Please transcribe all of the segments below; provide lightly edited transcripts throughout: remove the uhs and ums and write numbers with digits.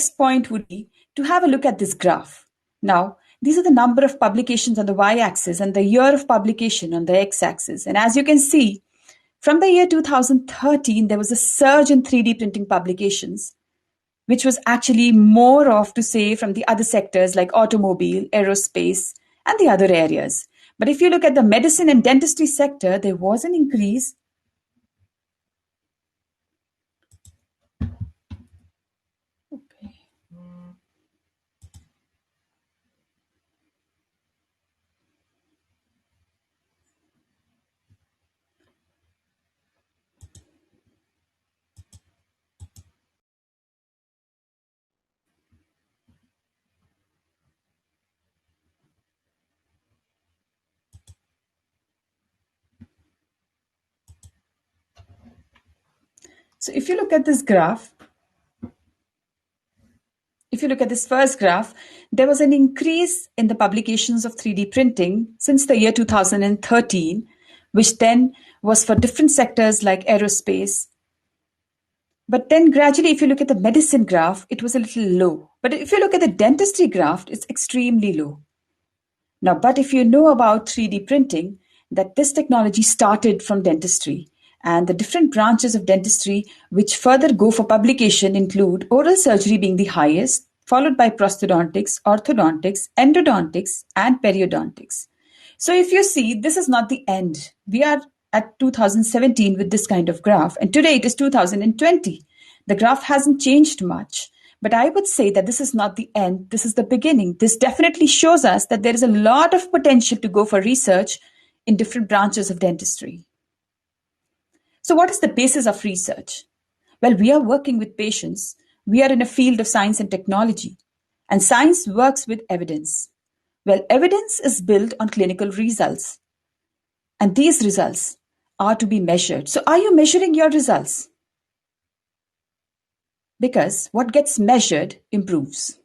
next point would be to have a look at this graph. Now, these are the number of publications on the y-axis and the year of publication on the x-axis. And as you can see, from the year 2013, there was a surge in 3D printing publications, which was actually more of, to say, from the other sectors like automobile, aerospace, and the other areas. But if you look at the medicine and dentistry sector, there was an increase. Okay. So if you look at this graph, if you look at this first graph, there was an increase in the publications of 3D printing since the year 2013, which then was for different sectors like aerospace. But then gradually, if you look at the medicine graph, it was a little low. But if you look at the dentistry graph, it's extremely low. Now, but if you know about 3D printing, that this technology started from dentistry. And the different branches of dentistry which further go for publication include oral surgery being the highest, followed by prosthodontics, orthodontics, endodontics, and periodontics. So if you see, this is not the end. We are at 2017 with this kind of graph, and today it is 2020. The graph hasn't changed much. But I would say that this is not the end, this is the beginning. This definitely shows us that there is a lot of potential to go for research in different branches of dentistry. So what is the basis of research? Well, we are working with patients. We are in a field of science and technology, and science works with evidence. Well, evidence is built on clinical results, and these results are to be measured. So are you measuring your results? Because what gets measured improves.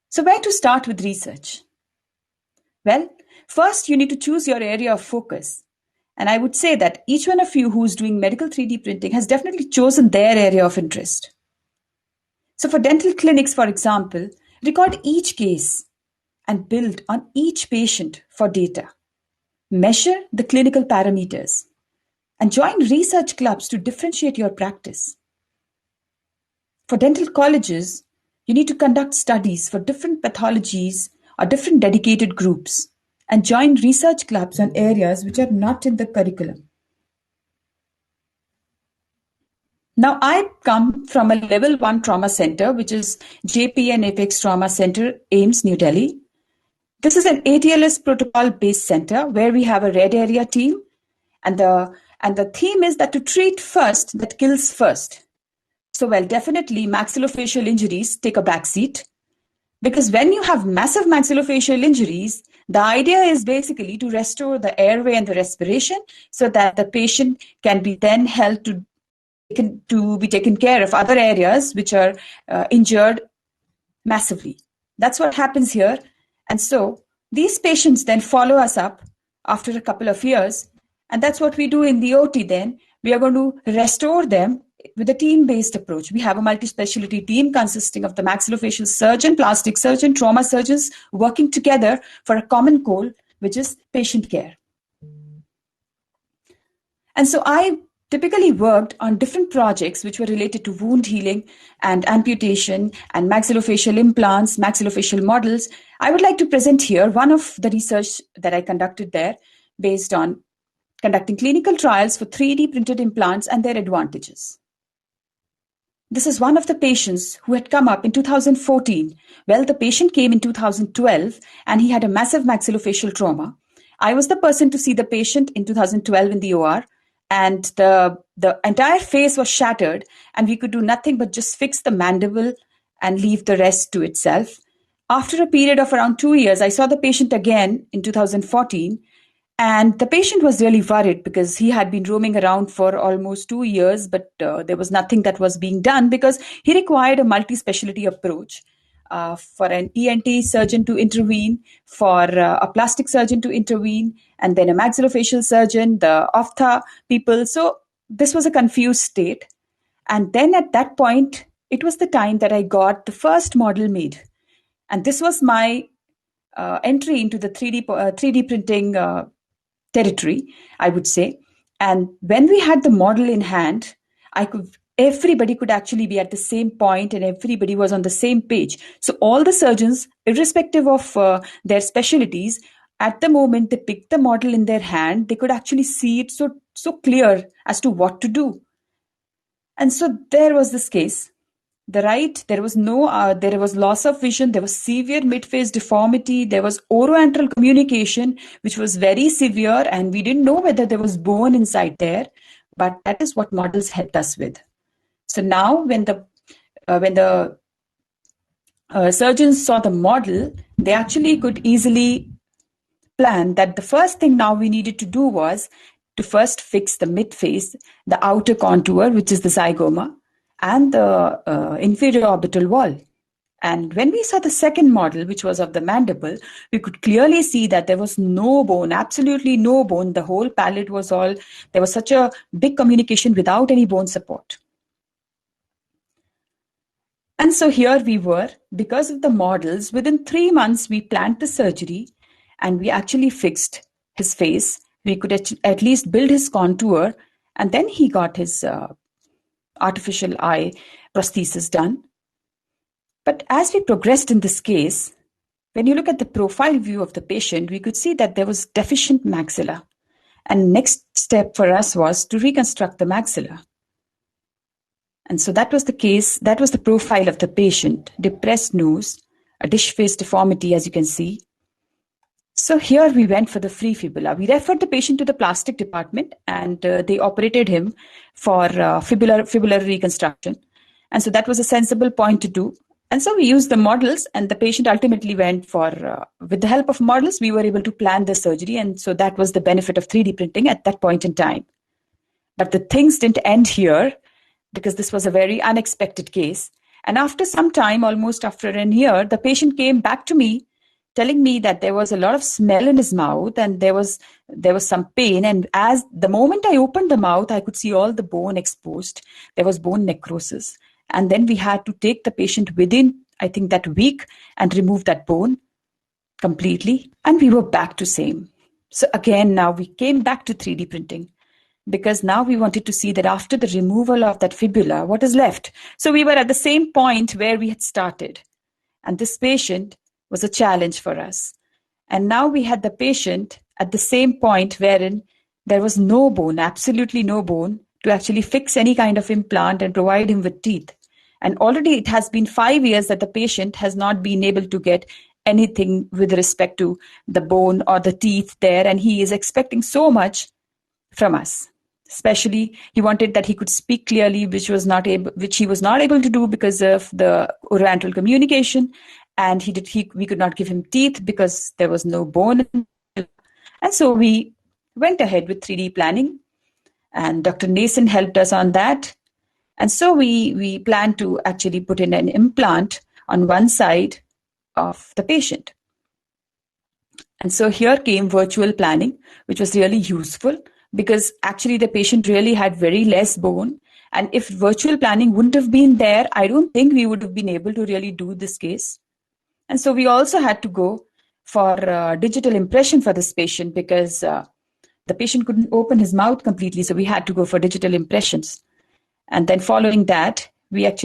So where to start with research? Well, first you need to choose your area of focus. And I would say that each one of you who's doing medical 3D printing has definitely chosen their area of interest. So for dental clinics, for example, record each case and build on each patient for data. Measure the clinical parameters and join research clubs to differentiate your practice. For dental colleges, you need to conduct studies for different pathologies or different dedicated groups and join research clubs on areas which are not in the curriculum. Now, I come from a level 1 trauma center, which is JP and Apex Trauma Center, AIMS, New Delhi. This is an ATLS protocol-based center where we have a red area team, and the theme is that to treat first, that kills first. So, well, definitely maxillofacial injuries take a backseat, because when you have massive maxillofacial injuries, the idea is basically to restore the airway and the respiration so that the patient can be then held to be taken care of other areas which are injured massively. That's what happens here. And so these patients then follow us up after a couple of years. And that's what we do in the OT then. We are going to restore them with a team-based approach. We have a multi-specialty team consisting of the maxillofacial surgeon, plastic surgeon, trauma surgeons working together for a common goal, which is patient care. And so I typically worked on different projects which were related to wound healing and amputation and maxillofacial implants, maxillofacial models. I would like to present here one of the research that I conducted there based on conducting clinical trials for 3D printed implants and their advantages. This is one of the patients who had come up in 2014. Well, the patient came in 2012 and he had a massive maxillofacial trauma. I was the person to see the patient in 2012 in the OR, and the entire face was shattered and we could do nothing but just fix the mandible and leave the rest to itself. After a period of around 2 years, I saw the patient again in 2014. And the patient was really worried because he had been roaming around for almost 2 years, but there was nothing that was being done because he required a multi-specialty approach for an ENT surgeon to intervene, for a plastic surgeon to intervene, and then a maxillofacial surgeon, the ophtha people. So this was a confused state. And then at that point, it was the time that I got the first model made. And this was my entry into the 3D printing territory, I would say. And when we had the model in hand, everybody could actually be at the same point and everybody was on the same page. So all the surgeons, irrespective of their specialties, at the moment they picked the model in their hand, they could actually see it so clear as to what to do. And so there was this case. There was there was loss of vision, there was severe mid-face deformity, there was oroantral communication, which was very severe, and we didn't know whether there was bone inside there, but that is what models helped us with. So now when the surgeons saw the model, they actually could easily plan that the first thing now we needed to do was to first fix the midface, the outer contour, which is the zygoma, and the inferior orbital wall. And when we saw the second model, which was of the mandible, we could clearly see that there was no bone, absolutely no bone. The whole palate was there was such a big communication without any bone support. And so here we were, because of the models, within 3 months, we planned the surgery and we actually fixed his face. We could at least build his contour, and then he got his artificial eye prosthesis done. But as we progressed in this case, when you look at the profile view of the patient, we could see that there was deficient maxilla. And next step for us was to reconstruct the maxilla. And so that was the case, that was the profile of the patient, depressed nose, a dish face deformity, as you can see. So here we went for the free fibula. We referred the patient to the plastic department and they operated him for fibular reconstruction. And so that was a sensible point to do. And so we used the models, and the patient ultimately went for, with the help of models, we were able to plan the surgery. And so that was the benefit of 3D printing at that point in time. But the things didn't end here, because this was a very unexpected case. And after some time, almost after a year, the patient came back to me telling me that there was a lot of smell in his mouth and there was some pain. And as the moment I opened the mouth, I could see all the bone exposed. There was bone necrosis. And then we had to take the patient within, I think, that week and remove that bone completely. And we were back to same. So again, now we came back to 3D printing, because now we wanted to see that after the removal of that fibula, what is left? So we were at the same point where we had started. And this patient was a challenge for us. And now we had the patient at the same point wherein there was no bone, absolutely no bone, to actually fix any kind of implant and provide him with teeth. And already it has been 5 years that the patient has not been able to get anything with respect to the bone or the teeth there. And he is expecting so much from us. Especially, he wanted that he could speak clearly, which he was not able to do because of the oroantral communication, and we could not give him teeth because there was no bone. And so we went ahead with 3D planning, and Dr. Nason helped us on that. And so we planned to actually put in an implant on one side of the patient. And so here came virtual planning, which was really useful, because actually the patient really had very less bone. And if virtual planning wouldn't have been there, I don't think we would have been able to really do this case. And so we also had to go for digital impression for this patient, because the patient couldn't open his mouth completely. So we had to go for digital impressions. And then following that, we did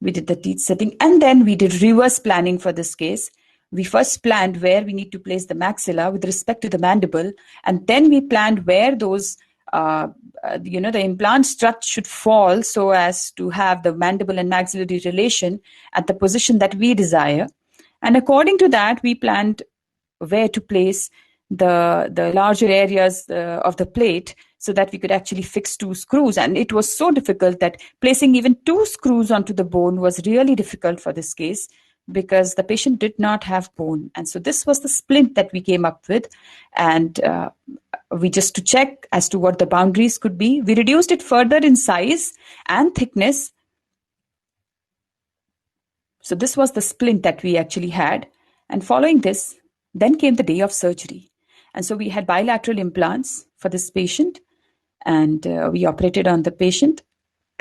the teeth setting, and then we did reverse planning for this case. We first planned where we need to place the maxilla with respect to the mandible, and then we planned where those, the implant strut should fall so as to have the mandible and maxillary relation at the position that we desire. And according to that, we planned where to place the larger areas of the plate so that we could actually fix 2 screws. And it was so difficult that placing even 2 screws onto the bone was really difficult for this case, because the patient did not have bone. And so this was the splint that we came up with. And we just to check as to what the boundaries could be, we reduced it further in size and thickness. So this was the splint that we actually had. And following this, then came the day of surgery. And so we had bilateral implants for this patient, and we operated on the patient.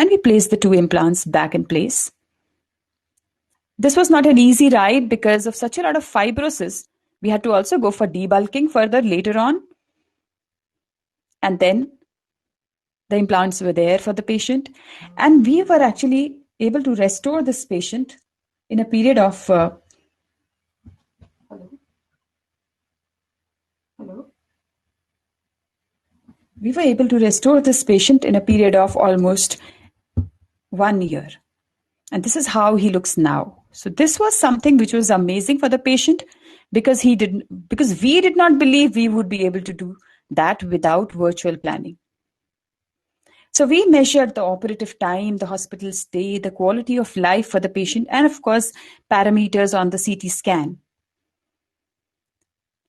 and we placed the 2 implants back in place. This was not an easy ride because of such a lot of fibrosis. We had to also go for debulking further later on. And then the implants were there for the patient. And we were actually able to restore this patient in a period of... We were able to restore this patient in a period of almost 1 year. And this is how he looks now. So this was something which was amazing for the patient because we did not believe we would be able to do that without virtual planning. So we measured the operative time, the hospital stay, the quality of life for the patient, and of course, parameters on the CT scan.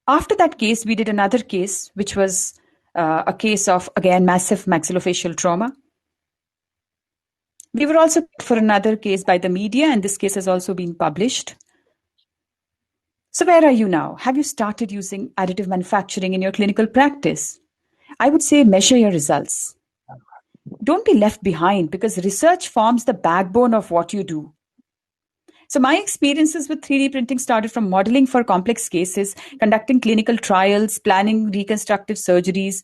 After that case, we did another case, which was a case of, again, massive maxillofacial trauma. We were also picked for another case by the media, and this case has also been published. So where are you now? Have you started using additive manufacturing in your clinical practice? I would say measure your results. Don't be left behind because research forms the backbone of what you do. So my experiences with 3D printing started from modeling for complex cases, conducting clinical trials, planning reconstructive surgeries,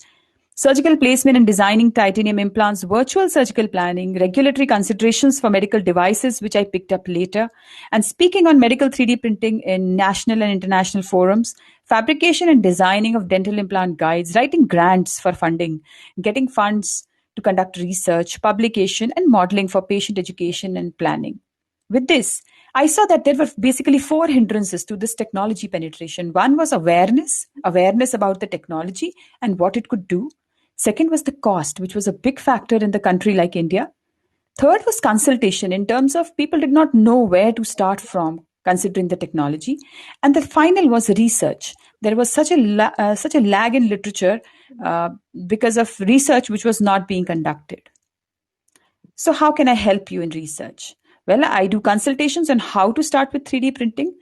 surgical placement and designing titanium implants, virtual surgical planning, regulatory considerations for medical devices, which I picked up later, and speaking on medical 3D printing in national and international forums, fabrication and designing of dental implant guides, writing grants for funding, getting funds to conduct research, publication, and modeling for patient education and planning. With this, I saw that there were basically 4 hindrances to this technology penetration. One was awareness about the technology and what it could do. Second was the cost, which was a big factor in the country like India. Third was consultation in terms of people did not know where to start from considering the technology. And the final was research. There was such a lag in literature because of research which was not being conducted. So how can I help you in research? Well, I do consultations on how to start with 3D printing,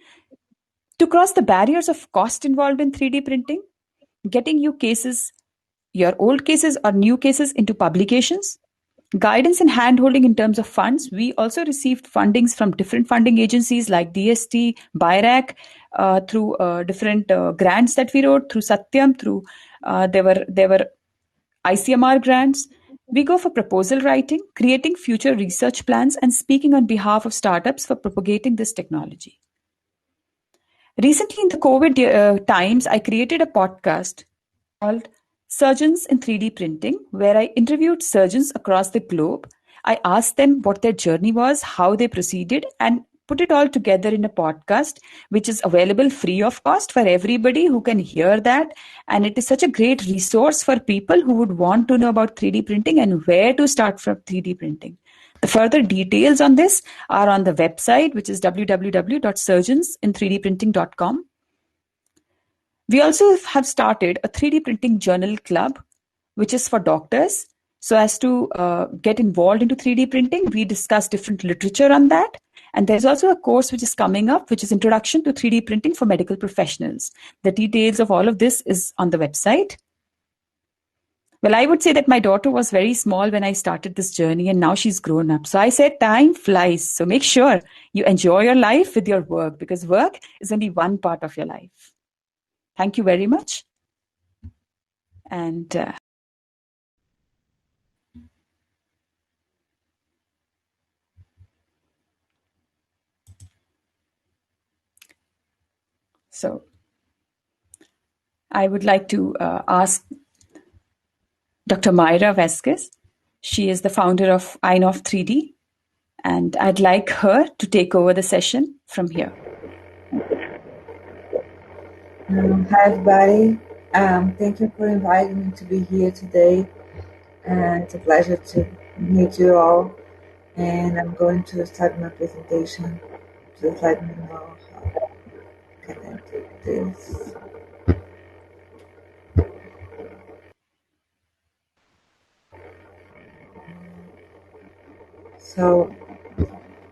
to cross the barriers of cost involved in 3D printing, getting you cases, your old cases or new cases into publications, guidance and handholding in terms of funds. We also received fundings from different funding agencies like DST, BIRAC, through different grants that we wrote, through Satyam, through there were ICMR grants. We go for proposal writing, creating future research plans, and speaking on behalf of startups for propagating this technology. Recently, in the COVID times, I created a podcast called Surgeons in 3D Printing, where I interviewed surgeons across the globe. I asked them what their journey was, how they proceeded, and put it all together in a podcast, which is available free of cost for everybody who can hear that. And it is such a great resource for people who would want to know about 3D printing and where to start from 3D printing. The further details on this are on the website, which is www.surgeonsin3dprinting.com. We also have started a 3D printing journal club, which is for doctors. So as to get involved into 3D printing, we discuss different literature on that. And there's also a course which is coming up, which is Introduction to 3D Printing for Medical Professionals. The details of all of this is on the website. Well, I would say that my daughter was very small when I started this journey, and now she's grown up. So I said, time flies. So make sure you enjoy your life with your work, because work is only one part of your life. Thank you very much. And so I would like to ask Dr. Mayra Vasquez. She is the founder of INOF 3D, and I'd like her to take over the session from here. Hi, everybody. Thank you for inviting me to be here today. It's a pleasure to meet you all. And I'm going to start my presentation. Just let me know how can I do this. So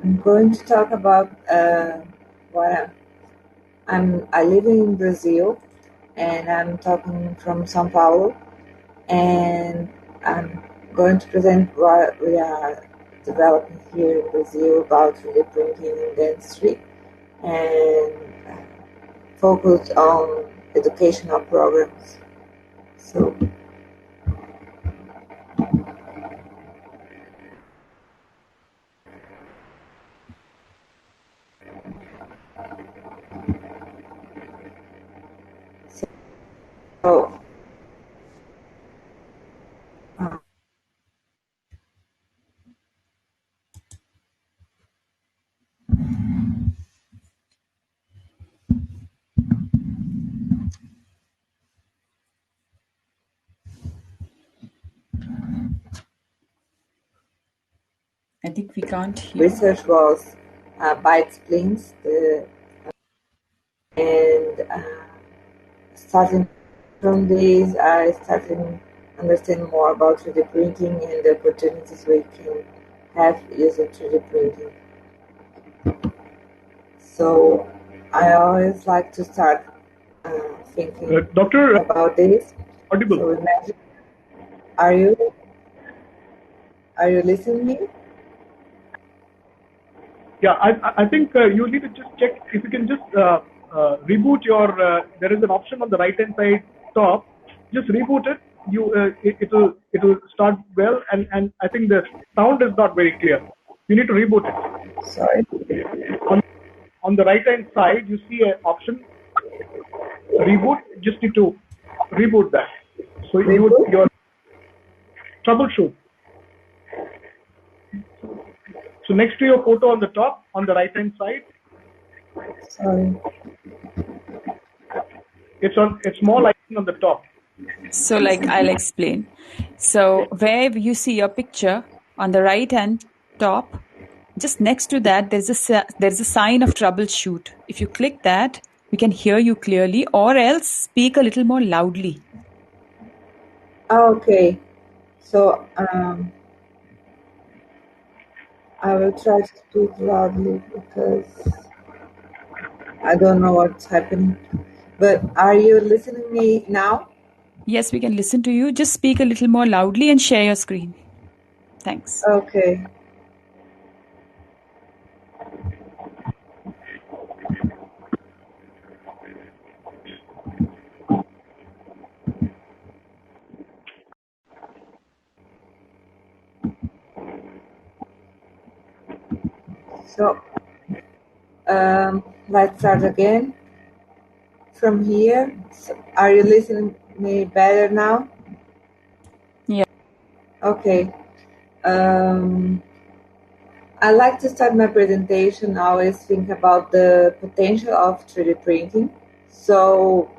I'm going to talk about what I live in Brazil, and I'm talking from São Paulo, and I'm going to present what we are developing here in Brazil about 3D printing in dentistry, and focused on educational programs. So I think we can't hear. research was bite splints, and starting from this, I started understanding more about 3D printing and the opportunities we can have using 3D printing. So I always like to start thinking Doctor, about this. audible. So imagine, are you listening to me? Yeah, I think you need to just check if you can just reboot your. There is an option on the right hand side top. Just reboot it. It will start well, and I think the sound is not very clear. You need to reboot it. Sorry. On the right hand side, you see an option reboot. Just need to reboot that. So your troubleshoot. So next to your photo on the top, on the right hand side, Sorry. it's small icon on the top. So like I'll explain. So where you see your picture on the right hand top, just next to that there's a sign of troubleshoot. If you click that, we can hear you clearly, or else speak a little more loudly. Okay. So I will try to speak loudly because I don't know what's happening. But are you listening to me now? Yes, we can listen to you. Just speak a little more loudly and share your screen. Thanks. Okay. So let's start again from here. So, are you listening to me better now? Yeah. Okay. I like to start my presentation. I always think about the potential of 3D printing. So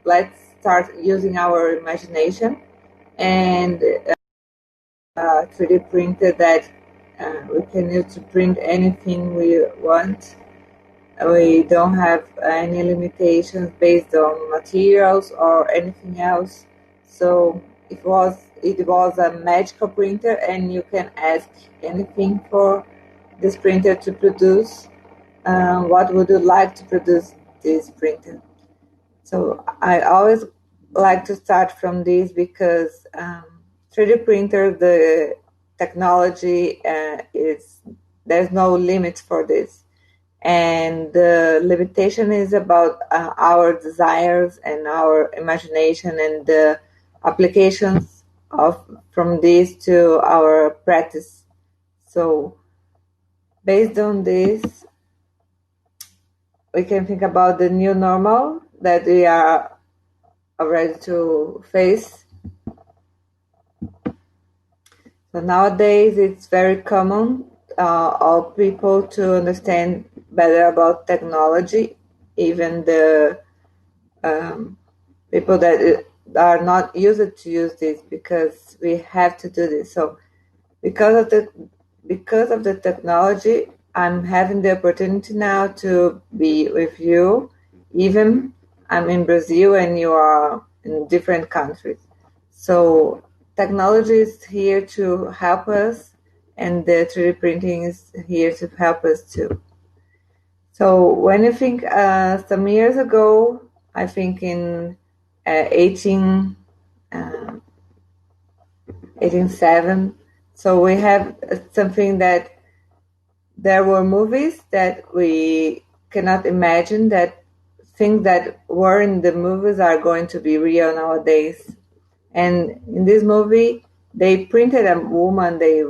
let's start using our imagination and 3D printer that we can use to print anything we want. We don't have any limitations based on materials or anything else. So it was a magical printer, and you can ask anything for this printer to produce. What would you like to produce this printer? So I always like to start from this because 3D printer, the technology there's no limit for this. And the limitation is about our desires and our imagination and the applications from this to our practice. So based on this, we can think about the new normal that we are ready to face. So nowadays it's very common all people to understand better about technology, even the people that are not used to use this, because we have to do this. So because of the technology, I'm having the opportunity now to be with you, even I'm in Brazil and you are in different countries. So technology is here to help us, and the 3D printing is here to help us too. So when you think some years ago, I think in 1807, So we have something that there were movies that we cannot imagine that things that were in the movies are going to be real nowadays. And in this movie, they printed a woman. They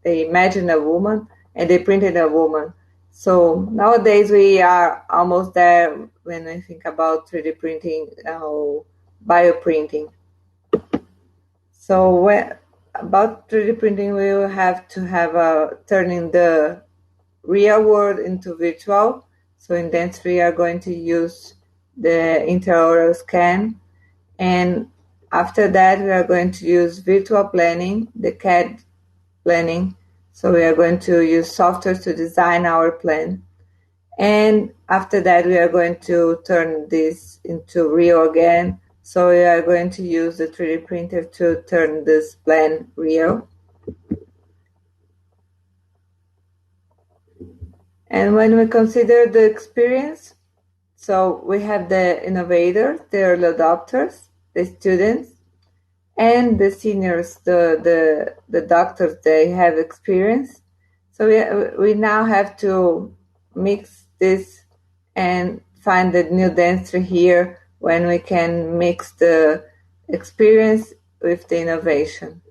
imagined a woman, and they printed a woman. So nowadays we are almost there when I think about 3D printing or bioprinting. So about 3D printing, we will have to have turning the real world into virtual. So in that we are going to use the intraoral scan, and after that we are going to use virtual planning, the CAD planning. So we are going to use software to design our plan. And after that we are going to turn this into real again. So we are going to use the 3D printer to turn this plan real. And when we consider the experience, so we have the innovators, the early adopters, the students, and the seniors, the doctors. They have experience. So we now have to mix this and find the new dentistry here when we can mix the experience with the innovation.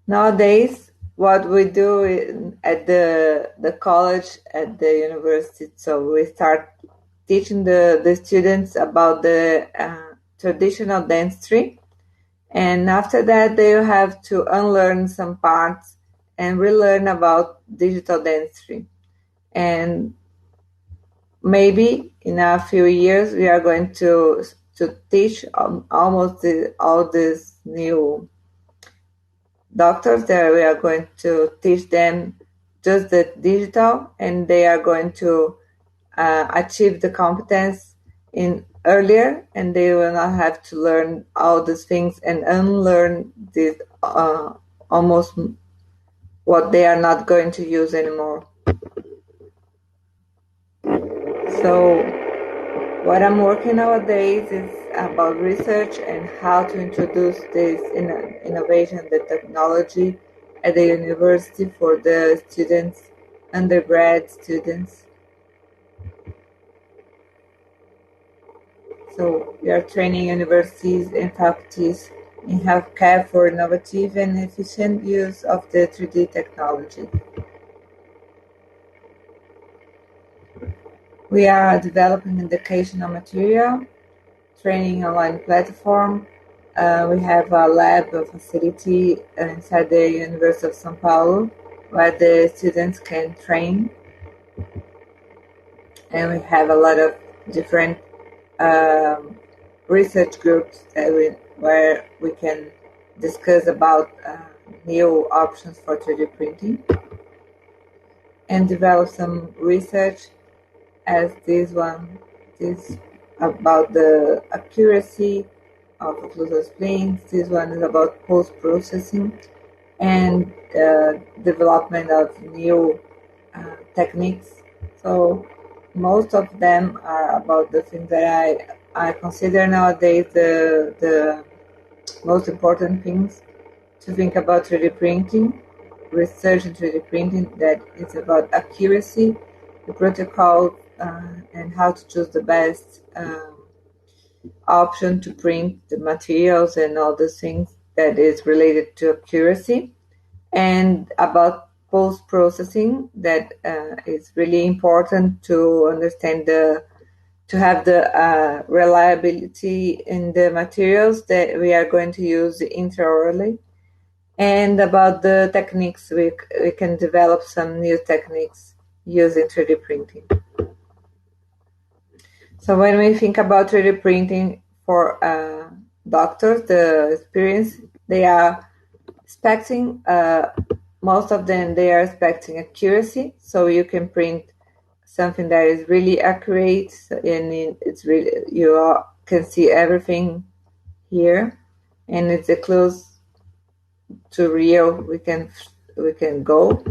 Nowadays, what we do at the college, at the university, so we start teaching the students about the traditional dentistry, and after that they have to unlearn some parts and relearn about digital dentistry. And maybe in a few years we are going to teach almost all these new doctors that we are going to teach them just the digital, and they are going to achieve the competence in earlier, and they will not have to learn all these things and unlearn this almost what they are not going to use anymore. So what I'm working nowadays is about research and how to introduce this innovation, the technology at the university for the students, undergrad students. So we are training universities and faculties in healthcare for innovative and efficient use of the 3D technology. We are developing educational material, training online platform. We have a lab facility inside the University of São Paulo where the students can train. And we have a lot of different research groups where we can discuss about new options for 3D printing and develop some research as this one is about the accuracy of occlusal splints. This one is about post-processing and development of new techniques. So most of them are about the things that I consider nowadays the most important things to think about 3D printing, research in 3D printing, that is about accuracy, the protocol, and how to choose the best option to print the materials and all the things that is related to accuracy, and about post-processing, that is really important to understand to have the reliability in the materials that we are going to use intraorally, and about the techniques we can develop some new techniques using 3D printing. So when we think about 3D printing for doctors, the experience, they are expecting, most of them, they are expecting accuracy. So you can print something that is really accurate, and it's really, you can see everything here, and it's close to real we can go.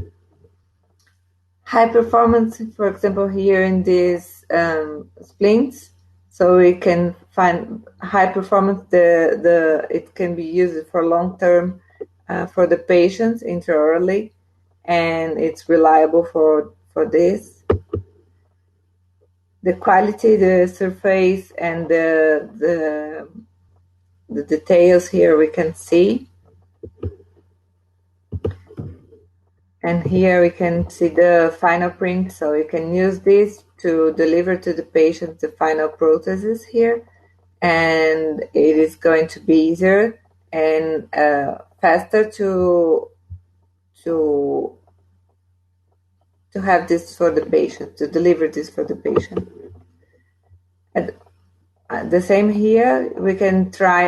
High performance, for example, here in these splints. so we can find high performance. It can be used for long term for the patients intraorally, and it's reliable for this. The quality, the surface, and the details here we can see. And here we can see the final print, so you can use this to deliver to the patient the final prosthesis here, and it is going to be easier and faster to have this for the patient, to deliver this for the patient. And the same here, we can try,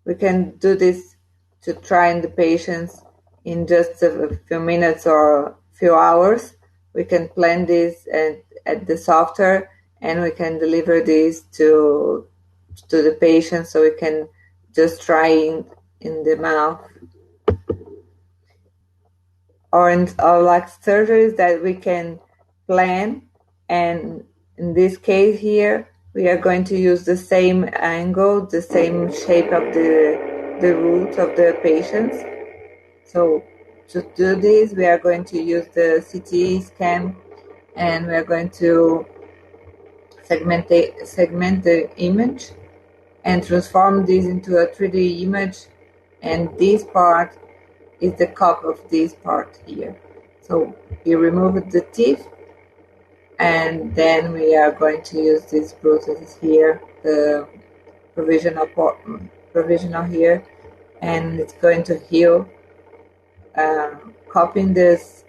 we can do this to try in the patients in just a few minutes or few hours. We can plan this at the software, and we can deliver this to the patient, so we can just try in the mouth. Or like surgeries that we can plan, and in this case here, we are going to use the same angle, the same shape of the root of the patients. So to do this, we are going to use the CT scan, and we are going to segment the image and transform this into a 3D image, and this part is the copy of this part here. So we remove the teeth, and then we are going to use this prosthesis here, the provisional here, and it's going to heal, copying this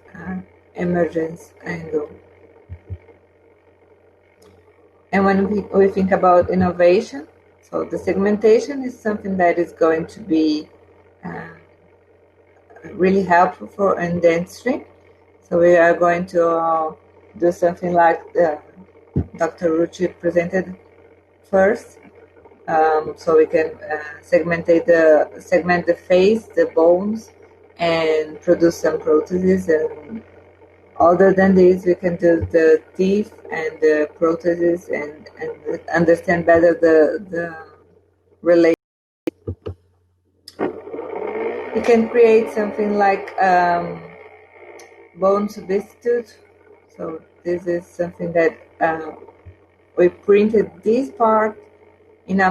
emergence angle. And when we think about innovation, so the segmentation is something that is going to be really helpful for in dentistry. So we are going to do something like Dr. Rucci presented first. So we can segment the face, the bones, and produce some prostheses. And other than this, we can do the teeth and the prostheses and understand better the relation. We can create something like bone substitute. So this is something that we printed this part in a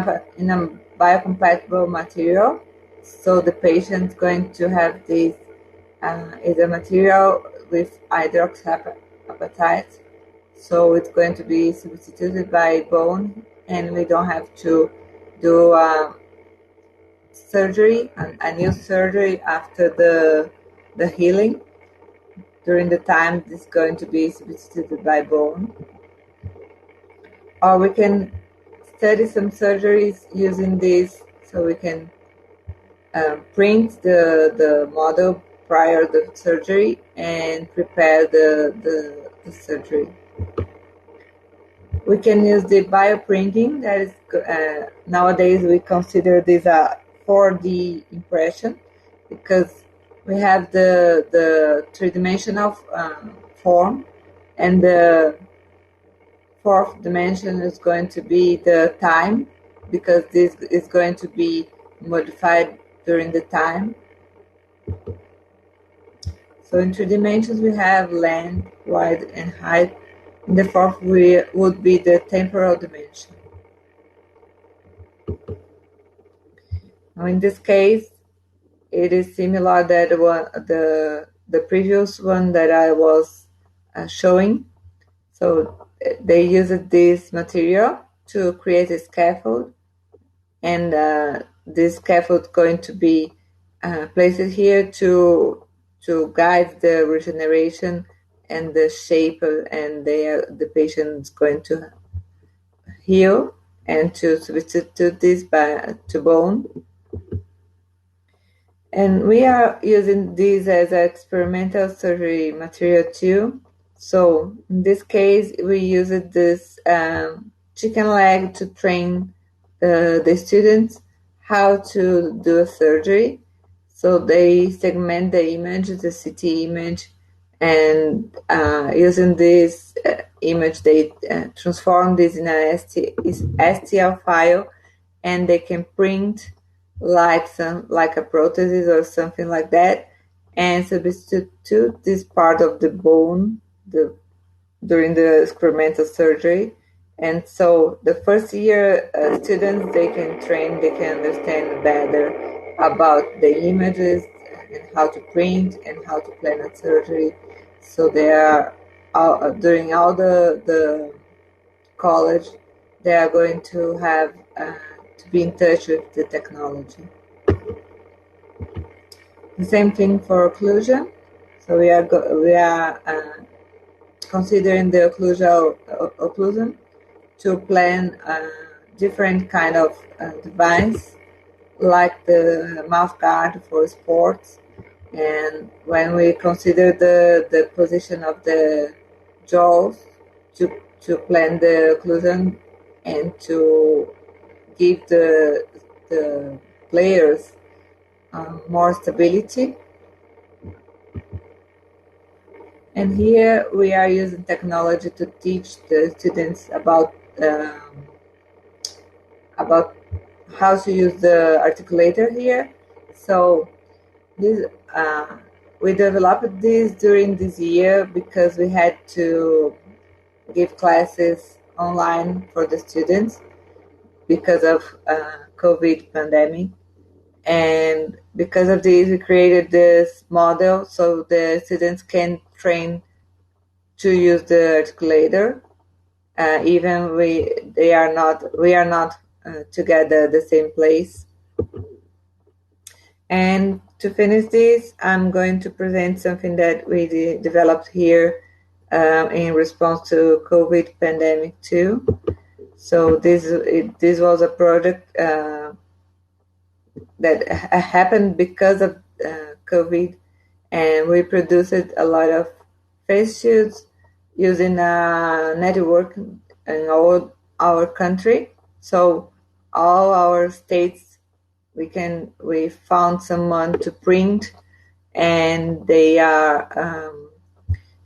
biocompatible material. So the patient's going to have this is a material with hydroxyapatite. So it's going to be substituted by bone, and we don't have to do surgery, a new surgery after the healing. During the time, this is going to be substituted by bone. Or we can study some surgeries using this, so we can print the model prior to the surgery and prepare the surgery. We can use the bioprinting. That is nowadays we consider this a 4D impression, because we have the three-dimensional form, and the fourth dimension is going to be the time, because this is going to be modified during the time. So in 3 dimensions we have length, width, and height. And the fourth would be the temporal dimension. Now in this case, it is similar that the previous one that I was showing. So they used this material to create a scaffold, and this scaffold is going to be placed here to guide the regeneration and the shape, and the patient is going to heal, and to substitute this to bone. And we are using this as an experimental surgery material too. So in this case, we used this chicken leg to train the students how to do a surgery. So they segment the image, the CT image, and using this image, they transform this in an STL file, and they can print like a prosthesis or something like that, and substitute this part of the bone during the experimental surgery. And so the first year students, they can train, they can understand better about the images and how to print and how to plan a surgery. So they are during all the college, they are going to have to be in touch with the technology. The same thing for occlusion. So we are considering the occlusion to plan a different kind of device, like the mouth guard for sports. And when we consider the position of the jaws to plan the occlusion and to give the players more stability. And here we are using technology to teach the students about how to use the articulator here. So this we developed this during this year because we had to give classes online for the students because of COVID pandemic. And because of this, we created this model so the students can train to use the articulator. Even we are not together at the same place. And to finish this, I'm going to present something that we developed here in response to COVID pandemic too. So this was a project that happened because of COVID, and we produced a lot of face shields using a network in all our country. So all our states, we found someone to print, and they are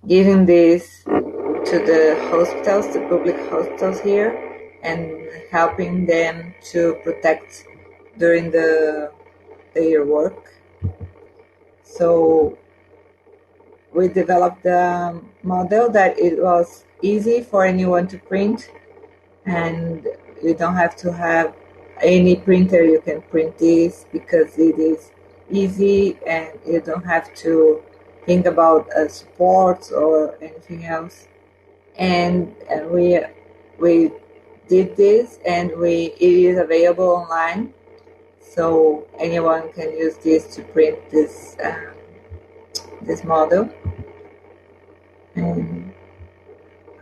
giving this to the hospitals, the public hospitals here, and helping them to protect during their work. So we developed the model that it was easy for anyone to print, and you don't have to have any printer. You can print this because it is easy, and you don't have to think about supports or anything else. And we did this, and it is available online, so anyone can use this to print this model. And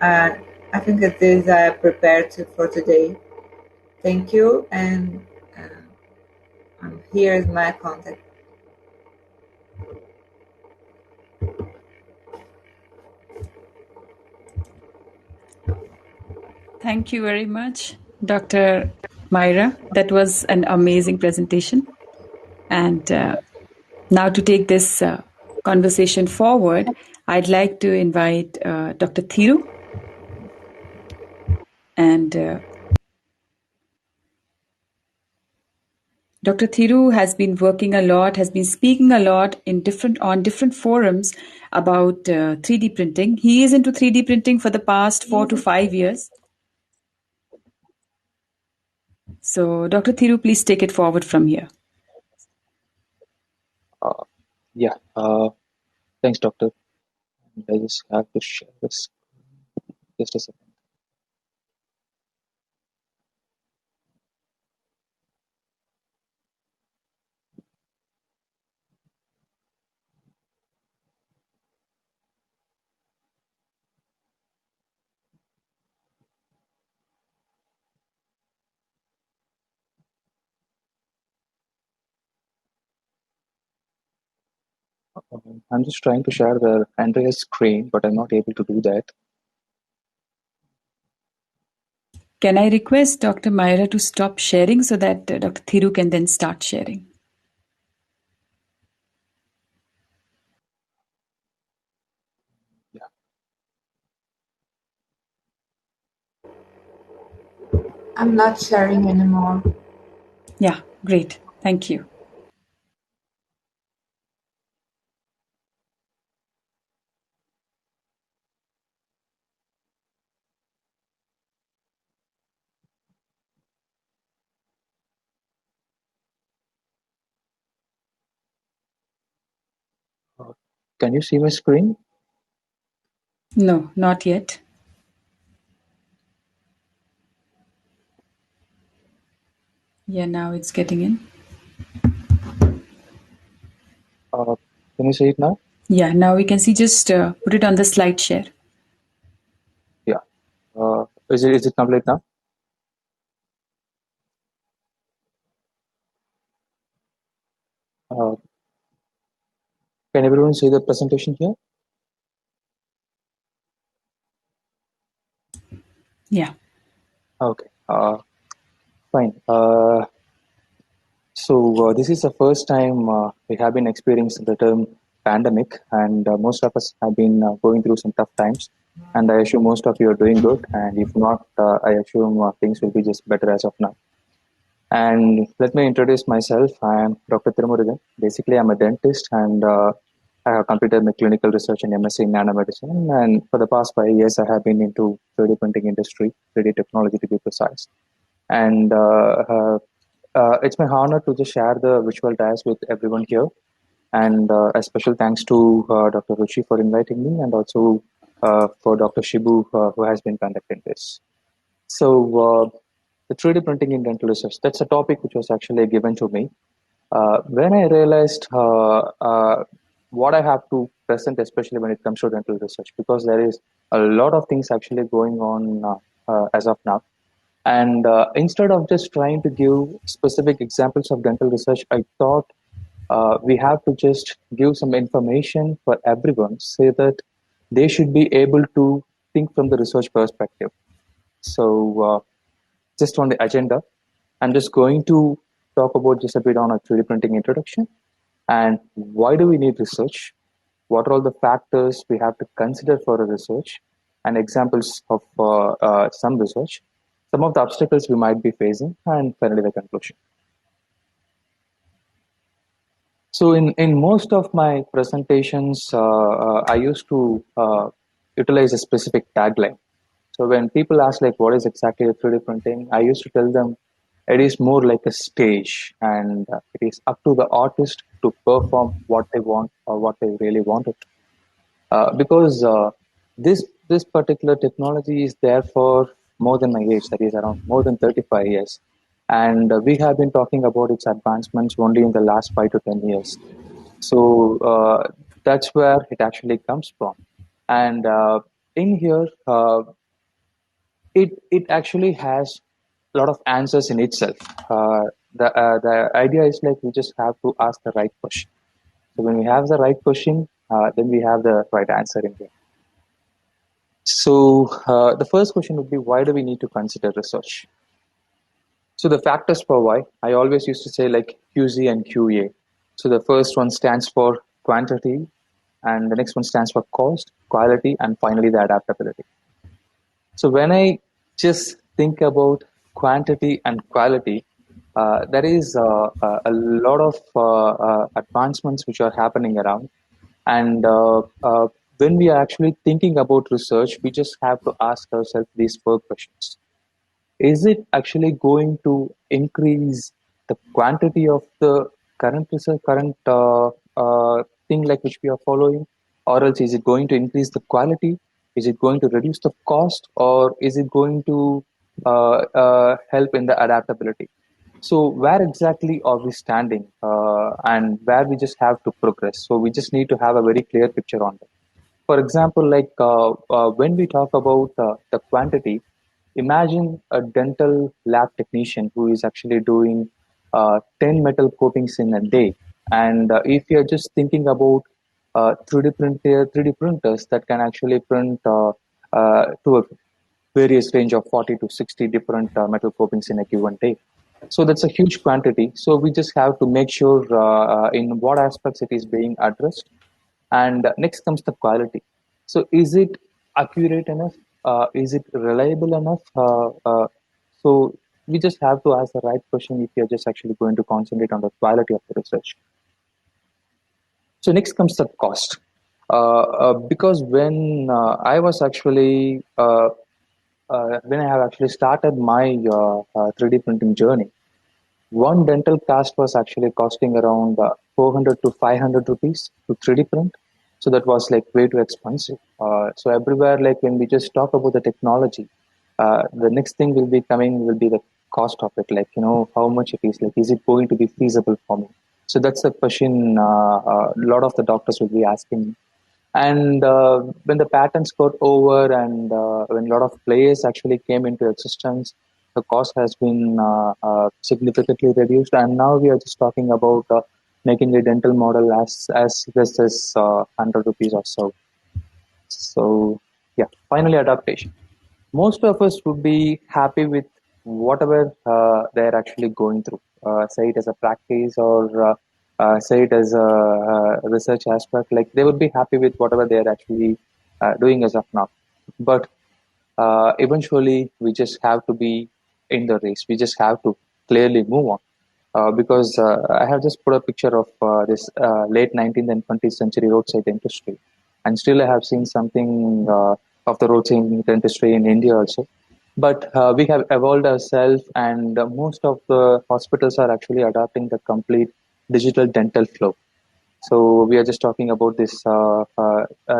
I think that this I prepared for today. Thank you, and here is my contact. Thank you very much, Dr. Myra. That was an amazing presentation. And now to take this conversation forward, I'd like to invite Dr. Thiru. And Dr. Thiru has been working a lot, has been speaking a lot on different forums about 3D printing. He is into 3D printing for the past 4 to 5 years. So, Dr. Thiru, please take it forward from here. Yeah, thanks, Doctor. I just have to share this. Just a second. I'm just trying to share the Andrea's screen, but I'm not able to do that. Can I request Dr. Myra to stop sharing so that Dr. Thiru can then start sharing? Yeah. I'm not sharing anymore. Yeah, great. Thank you. Can you see my screen? No, not yet. Yeah, now it's getting in. Can you see it now? Yeah, now we can see. Just put it on the slide share. Yeah. Is it complete now? Uh, can everyone see the presentation here? Yeah. Okay. Fine. So this is the first time we have been experiencing the term pandemic, and most of us have been going through some tough times. And I assume most of you are doing good. And if not, I assume things will be just better as of now. And let me introduce myself. I am Dr. Tirumurugan. Basically, I'm a dentist, and I have completed my clinical research in MSc in nanomedicine. And for the past 5 years, I have been into 3D printing industry, 3D technology to be precise. And it's my honor to just share the visual dias with everyone here. And a special thanks to Dr. Ruchi for inviting me, and also for Dr. Shibu, who has been conducting this. So, the 3D printing in dental research, that's a topic which was actually given to me. When I realized what I have to present, especially when it comes to dental research, because there is a lot of things actually going on as of now. And instead of just trying to give specific examples of dental research, I thought we have to just give some information for everyone so that they should be able to think from the research perspective. So, just on the agenda, I'm just going to talk about just a bit on a 3D printing introduction and why do we need research, what are all the factors we have to consider for a research, and examples of some research, some of the obstacles we might be facing, and finally the conclusion. So in most of my presentations, I used to utilize a specific tagline. So when people ask like what is exactly a 3D printing, I used to tell them it is more like a stage, and it is up to the artist to perform what they want or what they really wanted. Because this particular technology is there for more than my age, that is around more than 35 years, and we have been talking about its advancements only in the last 5 to 10 years. So that's where it actually comes from, and in here it actually has a lot of answers in itself. The idea is like we just have to ask the right question. So when we have the right question, then we have the right answer in here. So the first question would be, why do we need to consider research? So the factors for why, I always used to say like QZ and QA. So the first one stands for quantity, and the next one stands for cost, quality, and finally the adaptability. So when I just think about quantity and quality, there is a lot of advancements which are happening around. And when we are actually thinking about research, we just have to ask ourselves these four questions. Is it actually going to increase the quantity of the current research, current thing like which we are following, or else is it going to increase the quality? Is it going to reduce the cost, or is it going to help in the adaptability? So where exactly are we standing, and where we just have to progress? So we just need to have a very clear picture on that. For example, like when we talk about the quantity, imagine a dental lab technician who is actually doing 10 metal coatings in a day. And if you're just thinking about 3D printers that can actually print to a various range of 40 to 60 different metal coatings in a given day. So that's a huge quantity. So we just have to make sure in what aspects it is being addressed. And next comes the quality. So is it accurate enough? Is it reliable enough? So we just have to ask the right question if you're just actually going to concentrate on the quality of the research. So next comes the cost. Because I was actually when I have actually started my 3D printing journey, one dental cast was actually costing around 400 to 500 rupees to 3D print. So that was like way too expensive. So everywhere, like when we just talk about the technology, the next thing will be coming will be the cost of it. Like, how much it is. Like, is it going to be feasible for me? So that's the question a lot of the doctors will be asking. And when the patents got over and when a lot of players actually came into existence, the cost has been significantly reduced. And now we are just talking about making a dental model as less as 100 rupees or so. So, yeah, finally, adaptation. Most of us would be happy with whatever they're actually going through, say it as a practice or say it as a research aspect. Like they would be happy with whatever they're actually doing as of now. But eventually, we just have to be in the race. We just have to clearly move on. Because I have just put a picture of this late 19th and 20th century roadside dentistry, and still I have seen something of the roadside dentistry in India also. But we have evolved ourselves, and most of the hospitals are actually adopting the complete digital dental flow. So we are just talking about this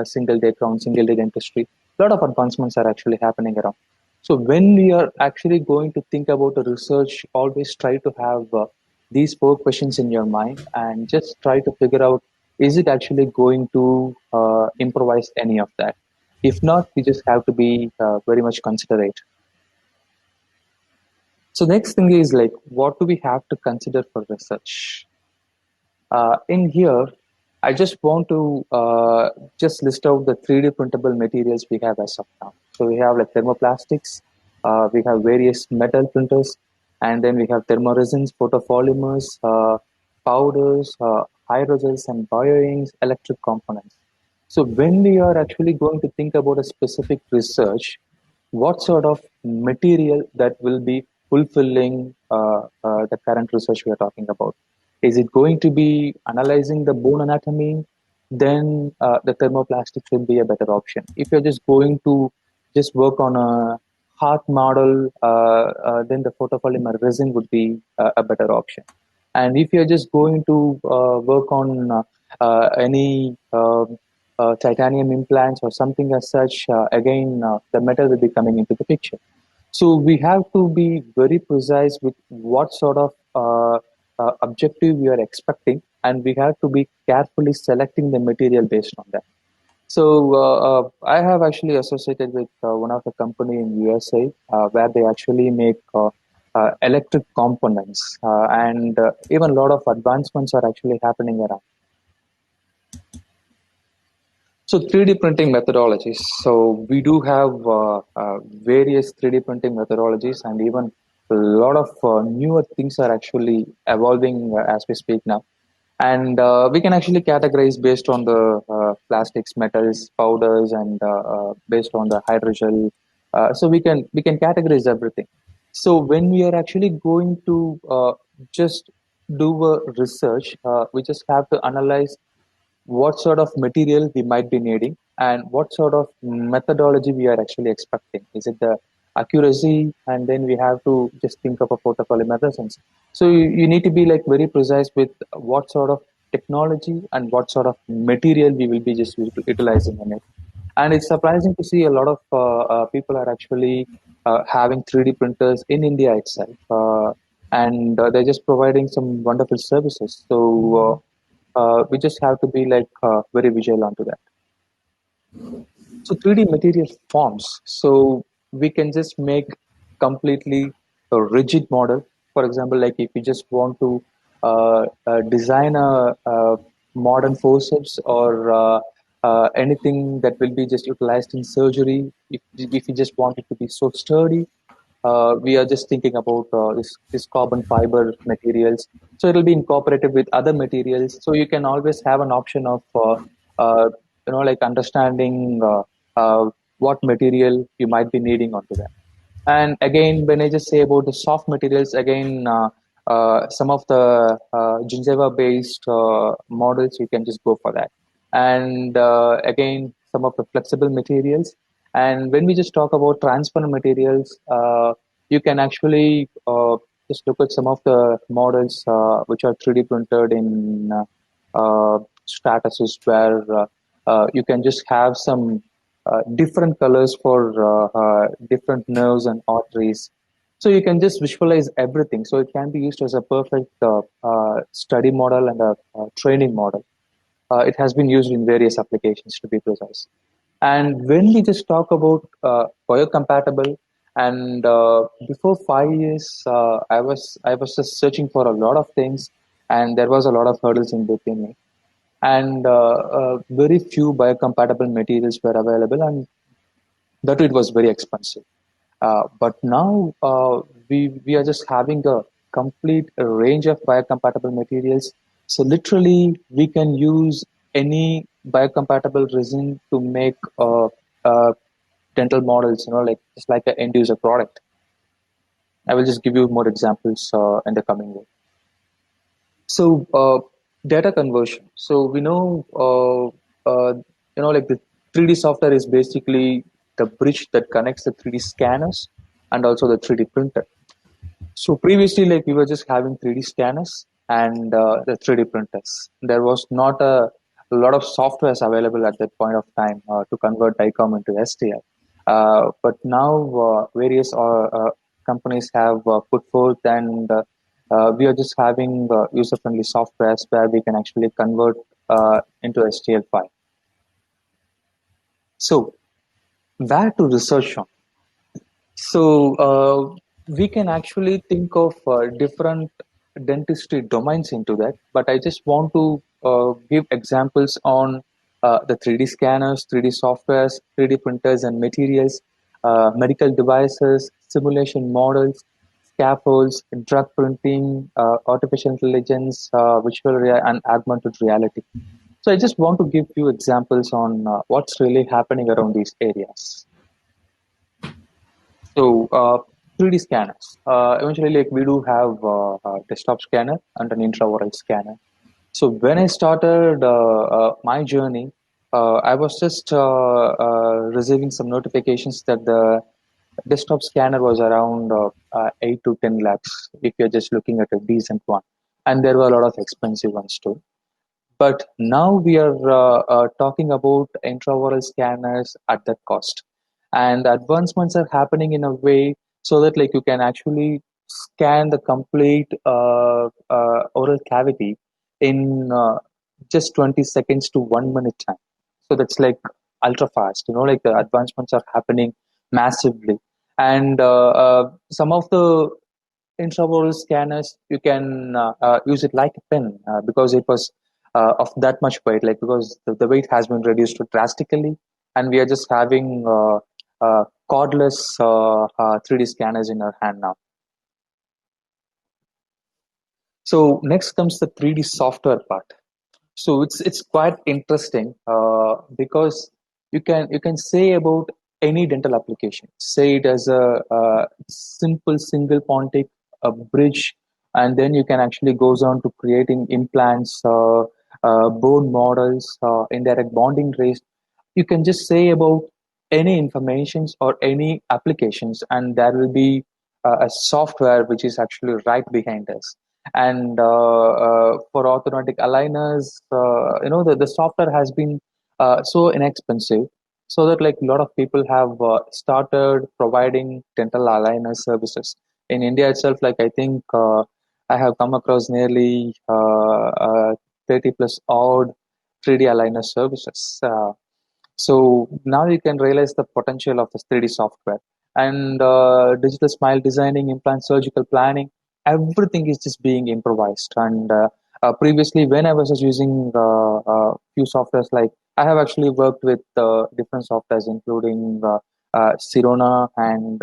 single day crown, single day dentistry. A lot of advancements are actually happening around. So when we are actually going to think about the research, always try to have these four questions in your mind and just try to figure out, is it actually going to improvise any of that? If not, we just have to be very much considerate. So next thing is like, what do we have to consider for research? In here, I just want to just list out the 3D printable materials we have as of now. So we have like thermoplastics, we have various metal printers, and then we have thermoresins, photopolymers, powders, hydrogels, and bioinks, electric components. So when we are actually going to think about a specific research, what sort of material that will be fulfilling the current research we are talking about? Is it going to be analyzing the bone anatomy? Then the thermoplastics will be a better option. If you're just going to just work on a heart model, then the photopolymer resin would be a better option. And if you're just going to work on any titanium implants or something as such, again, the metal will be coming into the picture. So we have to be very precise with what sort of objective we are expecting, and we have to be carefully selecting the material based on that. So I have actually associated with one of the company in USA where they actually make electric components, and even a lot of advancements are actually happening around. So 3D printing methodologies. So we do have various 3D printing methodologies, and even a lot of newer things are actually evolving as we speak now. And we can actually categorize based on the plastics, metals, powders, and based on the hydrogel. So we can categorize everything. So when we are actually going to just do a research, we just have to analyze what sort of material we might be needing and what sort of methodology we are actually expecting. Is it the accuracy? And then we have to just think of a photopolymer resins. So you need to be like very precise with what sort of technology and what sort of material we will be just utilizing in it. And it's surprising to see a lot of people are actually having 3D printers in India itself. And they're just providing some wonderful services. So we just have to be like very vigilant to that. So 3D material forms. So we can just make completely a rigid model. For example, like if you just want to design a modern forceps or anything that will be just utilized in surgery, if you just want it to be so sturdy, we are just thinking about this carbon fiber materials. So it'll be incorporated with other materials. So you can always have an option of uh, like understanding what material you might be needing onto that. And again, when I just say about the soft materials, again, some of the Gingiva based models, you can just go for that. And again, some of the flexible materials. And when we just talk about transparent materials, you can actually just look at some of the models which are 3D printed in statuses where you can just have some different colors for different nerves and arteries. So you can just visualize everything. So it can be used as a perfect study model and a training model. It has been used in various applications, to be precise. And when we just talk about biocompatible, and before 5 years, I was just searching for a lot of things, and there was a lot of hurdles in between me, and very few biocompatible materials were available, and that it was very expensive. But now we are just having a complete range of biocompatible materials. So literally, we can use any biocompatible resin to make dental models. Like just like an end user product. I will just give you more examples in the coming way. So data conversion. So we know, like the 3D software is basically the bridge that connects the 3D scanners and also the 3D printer. So previously, like we were just having 3D scanners and the 3D printers. There was not a lot of softwares available at that point of time to convert DICOM into STL. But now various companies have put forth, and we are just having user-friendly softwares where we can actually convert into STL file. So where to research on? So we can actually think of different dentistry domains into that, but I just want to give examples on the 3D scanners, 3D softwares, 3D printers and materials, medical devices, simulation models, scaffolds, drug printing, artificial intelligence, and augmented reality. So I just want to give you examples on what's really happening around these areas. So 3D scanners. Eventually, like we do have a desktop scanner and an intraoral scanner. So when I started my journey, I was just receiving some notifications that the desktop scanner was around 8 to 10 lakhs if you're just looking at a decent one. And there were a lot of expensive ones too. But now we are talking about intraoral scanners at that cost. And advancements are happening in a way so that like you can actually scan the complete oral cavity in just 20 seconds to 1 minute time. So that's like ultra fast, like the advancements are happening massively. And some of the intraoral scanners, you can use it like a pen because it was of that much weight, like because the weight has been reduced drastically, and we are just having cordless 3D scanners in our hand now. So next comes the 3D software part. So it's quite interesting because you can say about any dental application. Say it as a simple single pontic, a bridge, and then you can actually goes on to creating implants, bone models, indirect bonding rays. You can just say about any informations or any applications, and there will be a software which is actually right behind us. And for orthodontic aligners, the software has been so inexpensive, so that like a lot of people have started providing dental aligner services in India itself. Like I think I have come across nearly 30 plus odd 3D aligner services. So now you can realize the potential of this 3D software, and digital smile designing, implant surgical planning, everything is just being improvised. And previously, when I was just using few softwares, like I have actually worked with different softwares, including Sirona and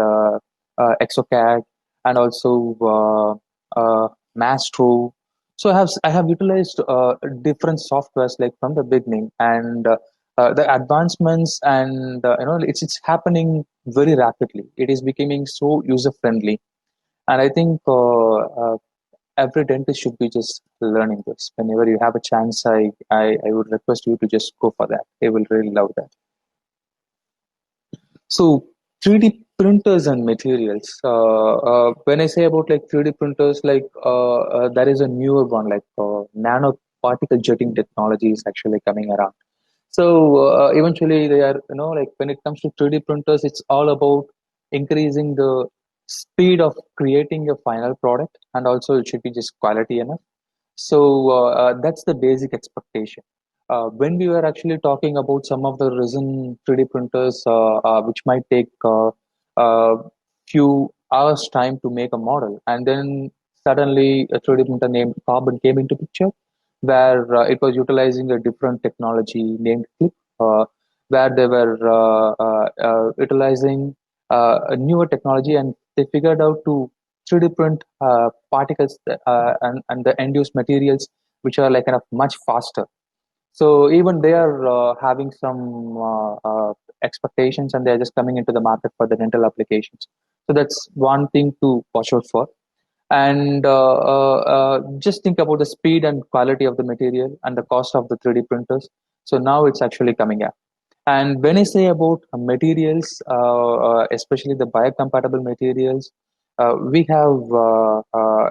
Exocad, and also Mastro. So I have utilized different softwares like from the beginning, and the advancements and it's happening very rapidly. It is becoming so user friendly, and I think every dentist should be just learning this. Whenever you have a chance, I would request you to just go for that. They will really love that. So 3D printers and materials. When I say about like 3D printers, like there is a newer one, like nano particle jetting technology is actually coming around. So eventually they are, like when it comes to 3D printers, it's all about increasing the speed of creating a final product, and also it should be just quality enough. So that's the basic expectation. When we were actually talking about some of the resin 3D printers, which might take few hours time to make a model, and then suddenly a 3D printer named Carbon came into picture, where it was utilizing a different technology named Clip, where they were utilizing a newer technology, and they figured out to 3D print particles and the end use materials which are like kind of much faster. So even they are having some expectations, and they're just coming into the market for the dental applications. So that's one thing to watch out for. And just think about the speed and quality of the material and the cost of the 3D printers. So now it's actually coming up. And when I say about materials, especially the biocompatible materials, we have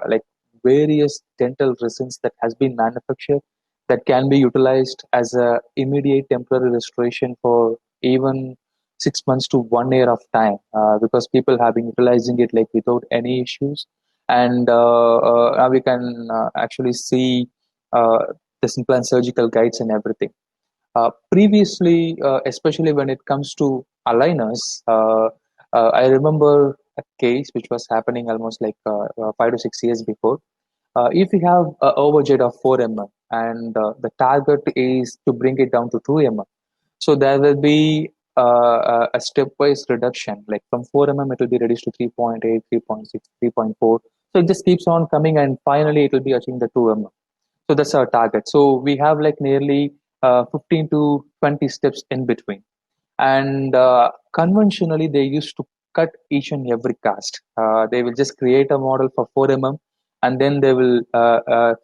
like various dental resins that has been manufactured that can be utilized as a immediate temporary restoration for even 6 months to 1 year of time, because people have been utilizing it like without any issues. And now we can actually see the simple and surgical guides and everything. Previously, especially when it comes to aligners, I remember a case which was happening almost like 5 to 6 years before. If you have an overjet of 4 mm and the target is to bring it down to 2 mm, so there will be a stepwise reduction. Like from 4 mm, it will be reduced to 3.8, 3.6, 3.4. So it just keeps on coming, and finally it will be achieving the 2 mm. So that's our target. So we have like nearly 15 to 20 steps in between. And conventionally, they used to cut each and every cast. They will just create a model for 4 mm, and then they will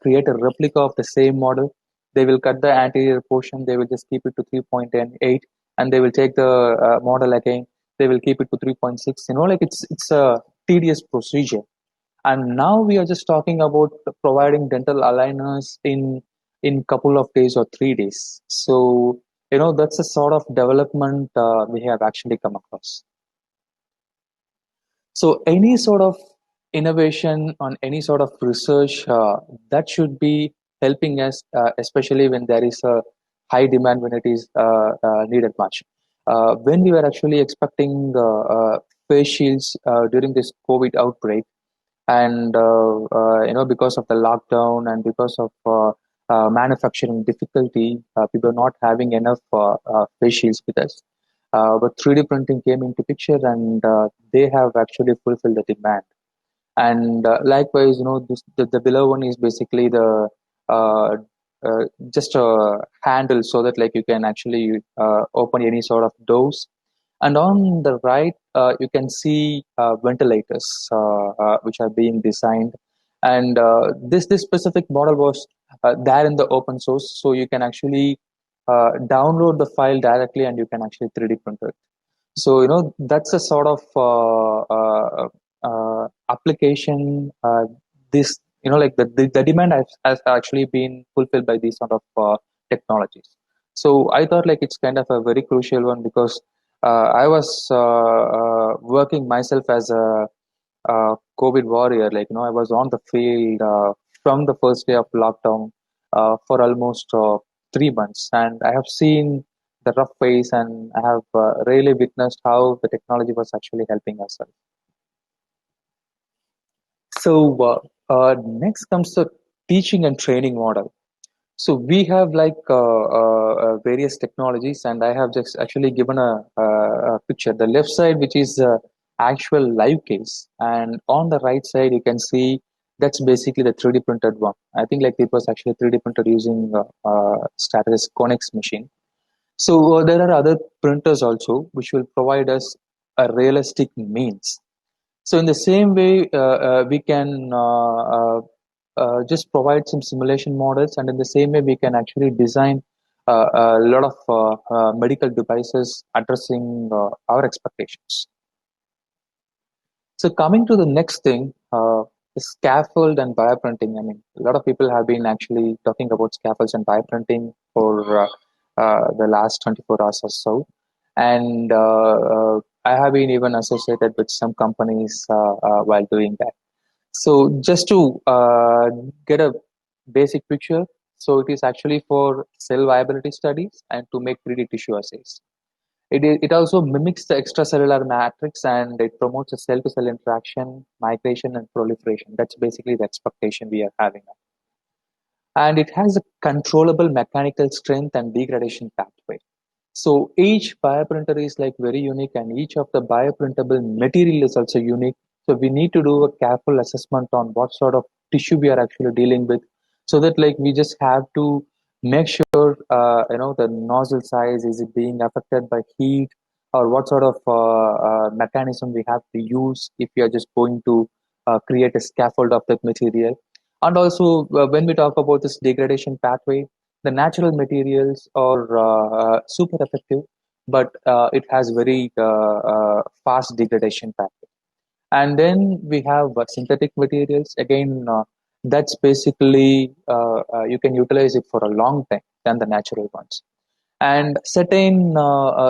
create a replica of the same model. They will cut the anterior portion. They will just keep it to 3.8, and they will take the model again. They will keep it to 3.6. Like it's a tedious procedure. And now we are just talking about providing dental aligners in couple of days or 3 days. So that's a sort of development we have actually come across. So any sort of innovation on any sort of research that should be helping us, especially when there is a high demand, when it is needed much. When we were actually expecting face shields during this COVID outbreak, and because of the lockdown and because of manufacturing difficulty, people are not having enough face shields with us. But 3D printing came into picture, and they have actually fulfilled the demand. And likewise, the below one is basically the uh, just a handle, so that like you can actually open any sort of doors. And on the right, you can see ventilators which are being designed. And this specific model was there in the open source, so you can actually download the file directly, and you can actually 3D print it. So that's a sort of application. This like the demand has actually been fulfilled by these sort of technologies. So I thought like it's kind of a very crucial one, because I was working myself as a COVID warrior. Like I was on the field from the first day of lockdown for almost 3 months, and I have seen the rough phase, and I have really witnessed how the technology was actually helping us. So next comes the teaching and training model. So we have like various technologies, and I have just actually given a picture. The left side, which is actual live case, and on the right side, you can see that's basically the 3D printed one. I think like it was actually 3D printed using Stratus Connex machine. So there are other printers also which will provide us a realistic means. So in the same way, we can just provide some simulation models, and in the same way, we can actually design a lot of medical devices addressing our expectations. So coming to the next thing, the scaffold and bioprinting. I mean, a lot of people have been actually talking about scaffolds and bioprinting for the last 24 hours or so. And I have been even associated with some companies while doing that. So just to get a basic picture, so it is actually for cell viability studies and to make 3D tissue assays. It also mimics the extracellular matrix, and it promotes a cell-to-cell interaction, migration, and proliferation. That's basically the expectation we are having. And it has a controllable mechanical strength and degradation pathway. So each bioprinter is like very unique, and each of the bioprintable material is also unique. So we need to do a careful assessment on what sort of tissue we are actually dealing with, so that like we just have to make sure the nozzle size, is it being affected by heat, or what sort of mechanism we have to use if we are just going to create a scaffold of that material. And also when we talk about this degradation pathway, the natural materials are super effective, but it has very fast degradation pathway. And then we have synthetic materials. Again, that's basically you can utilize it for a long time than the natural ones. And certain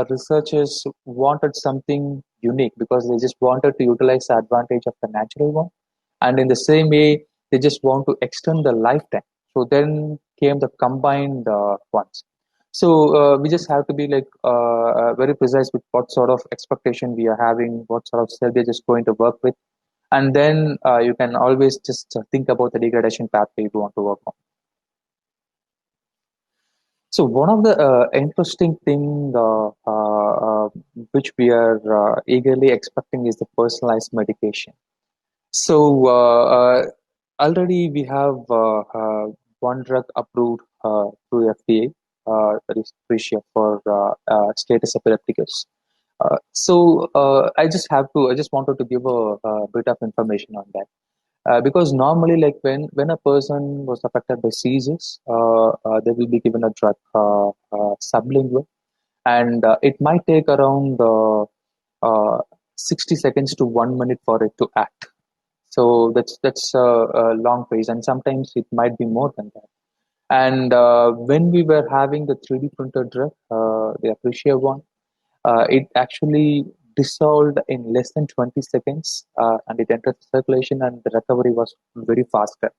researchers wanted something unique because they just wanted to utilize the advantage of the natural one. And in the same way, they just want to extend the lifetime. So then came the combined ones. So we just have to be like very precise with what sort of expectation we are having, what sort of cell we're just going to work with. And then you can always just think about the degradation pathway you want to work on. So one of the interesting thing which we are eagerly expecting is the personalized medication. So already we have one drug approved through FDA, that is Tricia for status epilepticus. I just wanted to give a bit of information on that. Because normally, like when a person was affected by seizures, they will be given a drug sublingual, and it might take around 60 seconds to 1 minute for it to act. So that's a long phase, and sometimes it might be more than that. And when we were having the 3D printed drug, the Aprecia one, it actually dissolved in less than 20 seconds, and it entered the circulation, and the recovery was very faster.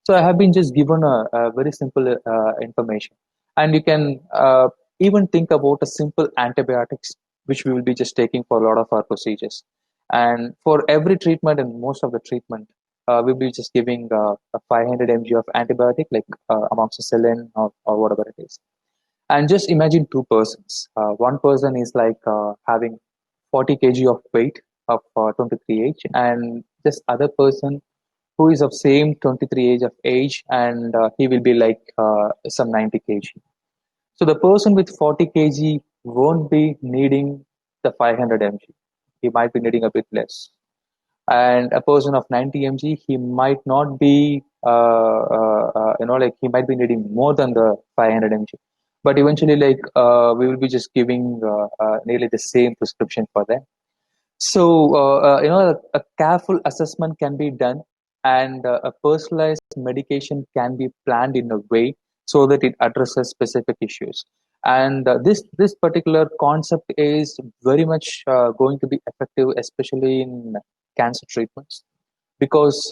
So I have been just given a very simple information, and you can even think about a simple antibiotics which we will be just taking for a lot of our procedures. And for every treatment and most of the treatment, we'll be just giving a 500 mg of antibiotic, like amoxicillin or whatever it is. And just imagine two persons. One person is like having 40 kg of weight of 23 age, and this other person who is of same 23 age of age, and he will be like some 90 kg. So the person with 40 kg won't be needing the 500 mg. He might be needing a bit less. And a person of 90 mg, he might not be, like he might be needing more than the 500 mg. But eventually, like we will be just giving nearly the same prescription for them. So, a careful assessment can be done, and a personalized medication can be planned in a way so that it addresses specific issues. And this particular concept is very much going to be effective, especially in cancer treatments, because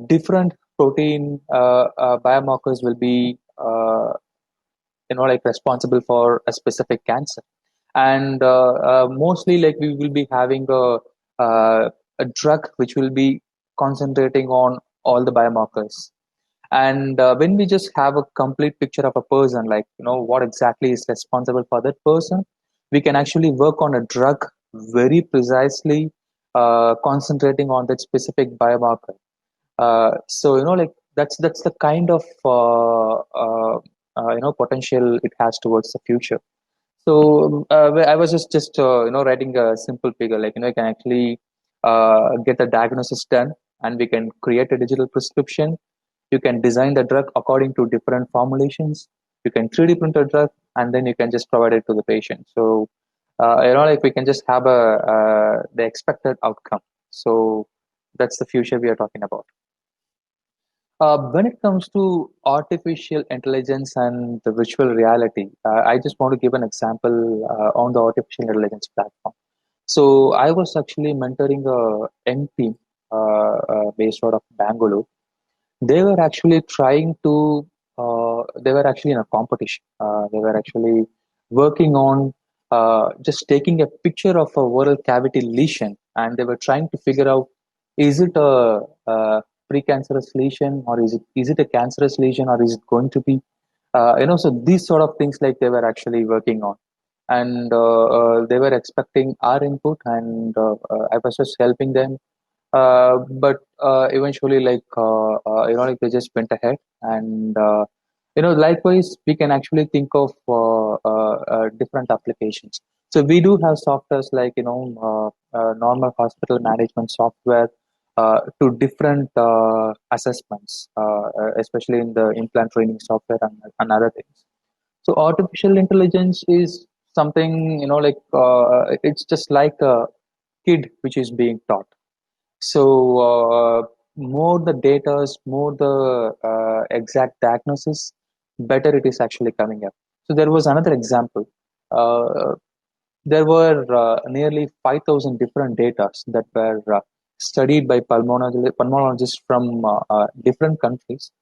different protein biomarkers will be responsible for a specific cancer. And mostly like we will be having a drug which will be concentrating on all the biomarkers. And when we just have a complete picture of a person, like what exactly is responsible for that person, we can actually work on a drug very precisely, concentrating on that specific biomarker. So like that's the kind of potential it has towards the future. So I was just writing a simple figure like you can actually get the diagnosis done, and we can create a digital prescription. You can design the drug according to different formulations. You can 3D print a drug, and then you can just provide it to the patient. So like we can just have the expected outcome. So that's the future we are talking about. When it comes to artificial intelligence and the virtual reality, I just want to give an example on the artificial intelligence platform. So I was actually mentoring a young team based out of Bangalore. They were actually they were actually in a competition. They were actually working on just taking a picture of a oral cavity lesion, and they were trying to figure out, is it a precancerous lesion, or is it a cancerous lesion, or is it going to be so these sort of things like they were actually working on, and they were expecting our input, and I was just helping them, but eventually like they just went ahead, and likewise we can actually think of different applications. So we do have softwares like normal hospital management software to different assessments, especially in the implant training software and other things. So artificial intelligence is something it's just like a kid which is being taught. So more the data, more the exact diagnosis, better it is actually coming up. So there was another example. Uh, there were nearly 5,000 different data that were studied by pulmonologists from different countries,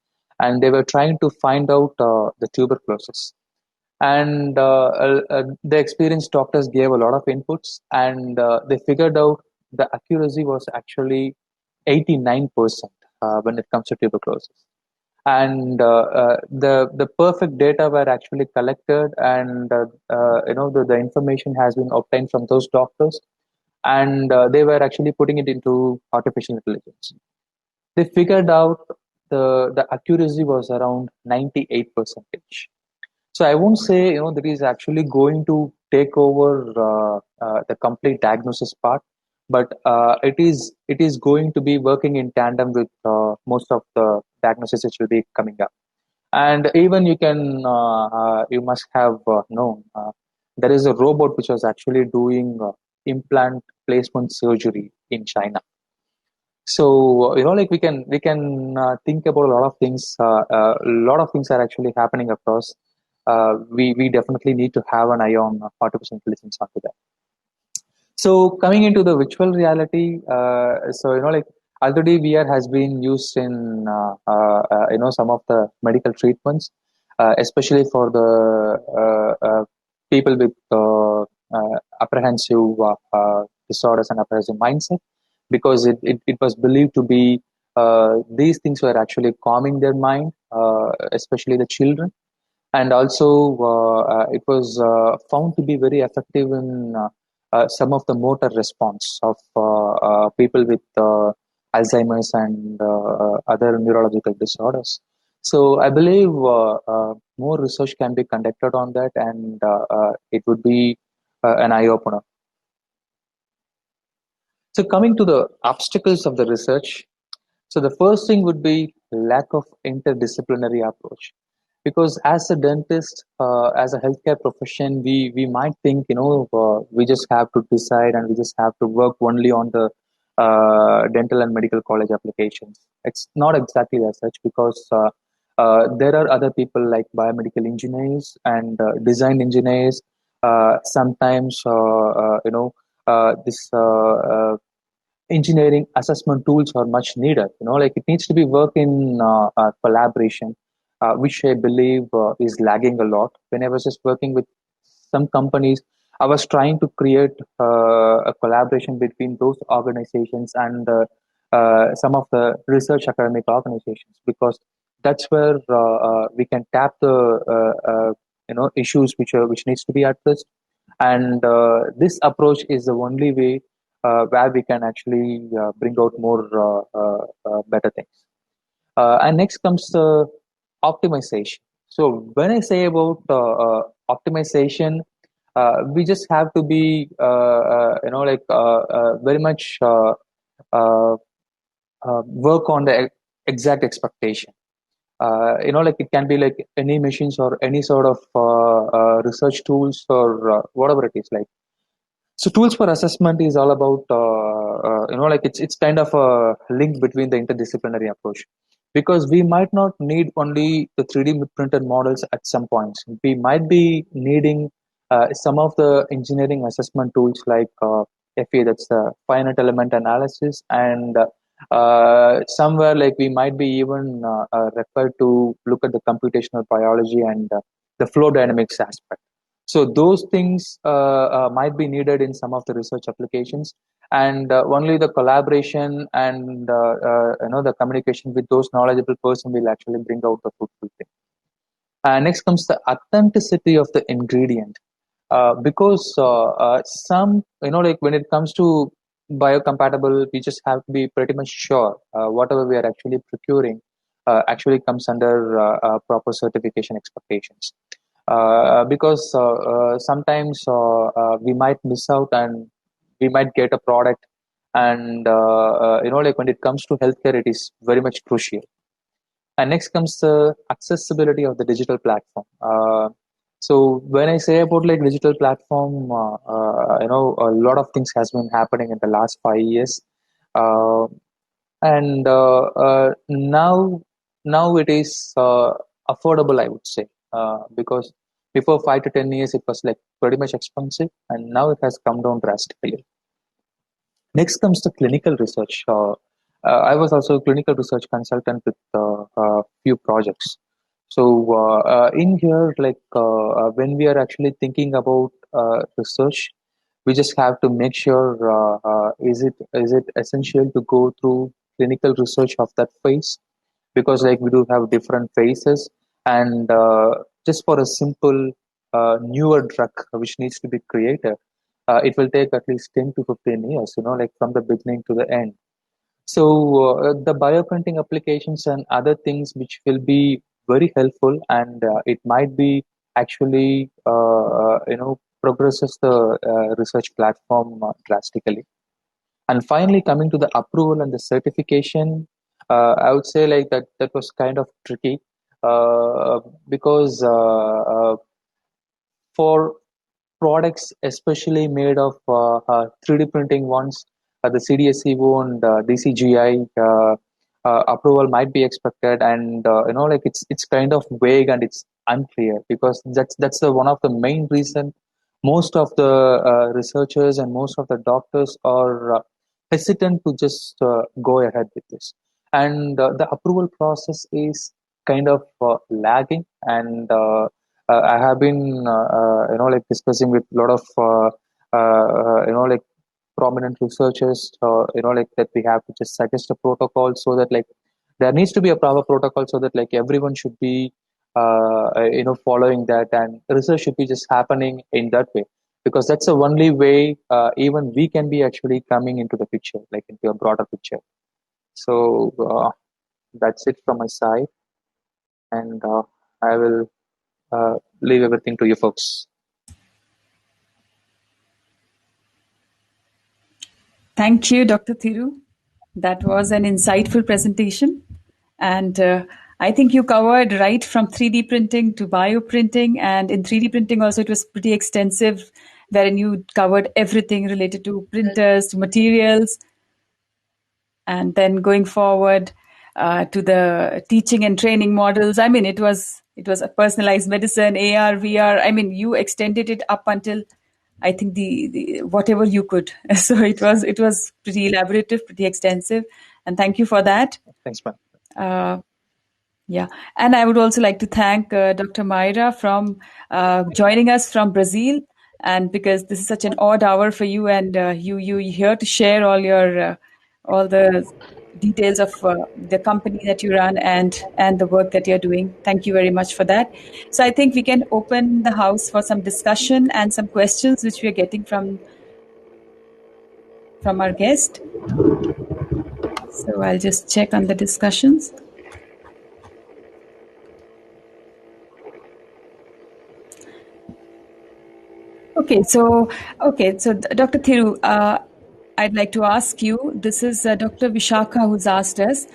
and they were trying to find out the tuberculosis. And the experienced doctors gave a lot of inputs, and they figured out the accuracy was actually 89% when it comes to tuberculosis. And the perfect data were actually collected, and the information has been obtained from those doctors, and they were actually putting it into artificial intelligence. They figured out the accuracy was around 98%. So I won't say that is actually going to take over the complete diagnosis part, but it is going to be working in tandem with most of the diagnosis which will be coming up. And even you must have known there is a robot which was actually doing implant placement surgery in China. So like we can think about a lot of things. A lot of things are actually happening across. We definitely need to have an eye on artificial intelligence onto that. So coming into the virtual reality, so like already VR has been used in some of the medical treatments, especially for the people with apprehensive disorders and apprehensive mindset, because it was believed to be these things were actually calming their mind, especially the children, and also it was found to be very effective in some of the motor response of people with Alzheimer's and other neurological disorders. So I believe more research can be conducted on that, and it would be an eye opener. So coming to the obstacles of the research, so the first thing would be lack of interdisciplinary approach, because as a dentist, as a healthcare profession, we might think we just have to decide and we just have to work only on the dental and medical college applications. It's not exactly as such, because there are other people like biomedical engineers and design engineers. Sometimes this engineering assessment tools are much needed. Like it needs to be work in collaboration, which I believe is lagging a lot. When I was just working with some companies, I was trying to create a collaboration between those organizations and some of the research academic organizations, because that's where we can tap the issues which needs to be addressed, and this approach is the only way where we can actually bring out more better things. And next comes the optimization. So when I say about optimization, we just have to be very much work on the exact expectation. Like it can be like any machines or any sort of research tools or whatever it is like. So tools for assessment is all about like it's kind of a link between the interdisciplinary approach, because we might not need only the 3D printed models at some points. We might be needing some of the engineering assessment tools like FA, that's the finite element analysis, and somewhere like we might be even required to look at the computational biology and the flow dynamics aspect. So those things might be needed in some of the research applications, and only the collaboration and the communication with those knowledgeable person will actually bring out the fruitful thing. Next comes the authenticity of the ingredient, because some like when it comes to biocompatible, we just have to be pretty much sure whatever we are actually procuring actually comes under proper certification expectations. Because sometimes we might miss out and we might get a product, and like when it comes to healthcare, it is very much crucial. And next comes the accessibility of the digital platform. So when I say about like digital platform, a lot of things has been happening in the last 5 years, uh, and now it is affordable, I would say, because before 5 to 10 years it was like pretty much expensive, and now it has come down drastically. Next comes the clinical research. I was also a clinical research consultant with a few projects. So in here, like when we are actually thinking about research, we just have to make sure is it essential to go through clinical research of that phase, because like we do have different phases, and just for a simple newer drug which needs to be created, it will take at least 10 to 15 years, like from the beginning to the end. So the bioprinting applications and other things which will be very helpful, and it might be actually progresses the research platform drastically. And finally, coming to the approval and the certification, I would say like that was kind of tricky, because for products especially made of 3D printing ones, the CDSCO and DCGI approval might be expected, and like it's kind of vague and it's unclear, because that's the one of the main reason most of the researchers and most of the doctors are hesitant to just go ahead with this, and the approval process is kind of lagging, and I have been, like discussing with a lot of, like prominent researchers, like that we have to just suggest a protocol, so that like there needs to be a proper protocol, so that like everyone should be, following that, and research should be just happening in that way, because that's the only way even we can be actually coming into the picture, like into a broader picture. So that's it from my side, and I will leave everything to you folks. Thank you, Dr. Thiru. That was an insightful presentation. And I think you covered right from 3D printing to bioprinting. And in 3D printing also, it was pretty extensive, wherein you covered everything related to printers, to materials, and then going forward to the teaching and training models. I mean, it was a personalized medicine, AR, VR. I mean, you extended it up until I think the whatever you could. So it was pretty elaborative, pretty extensive, and thank you for that. Thanks, man. Yeah, and I would also like to thank Dr. Mayra from joining us from Brazil, and because this is such an odd hour for you, and you here to share all the details of the company that you run and the work that you're doing. Thank you very much for that. So I think we can open the house for some discussion and some questions which we are getting from our guest. So I'll just check on the discussions. Okay, so Dr. Thiru, I'd like to ask you. This is Dr. Vishakha who's asked us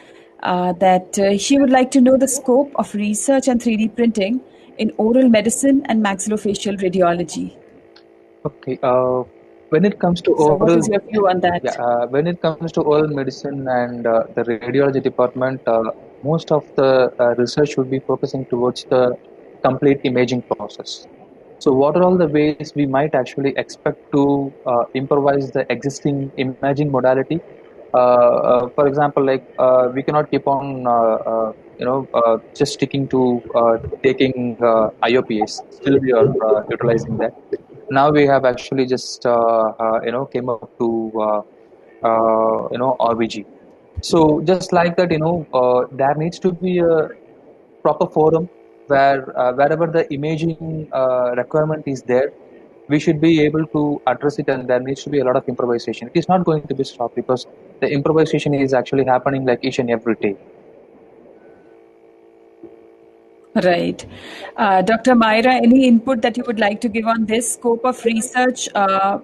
that she would like to know the scope of research and 3D printing in oral medicine and maxillofacial radiology. Okay. When it comes to So, what is oral, your view on yeah, that? when it comes to oral medicine and the radiology department, most of the research would be focusing towards the complete imaging process. So, what are all the ways we might actually expect to improvise the existing imaging modality? For example, like we cannot keep on, just sticking to taking IOPS. Still, we are utilizing that. Now we have actually just came up to RVG. So just like that, there needs to be a proper forum where wherever the imaging requirement is there, we should be able to address it, and there needs to be a lot of improvisation. It is not going to be stopped because the improvisation is actually happening like each and every day. Right. Dr. Myra, any input that you would like to give on this scope of research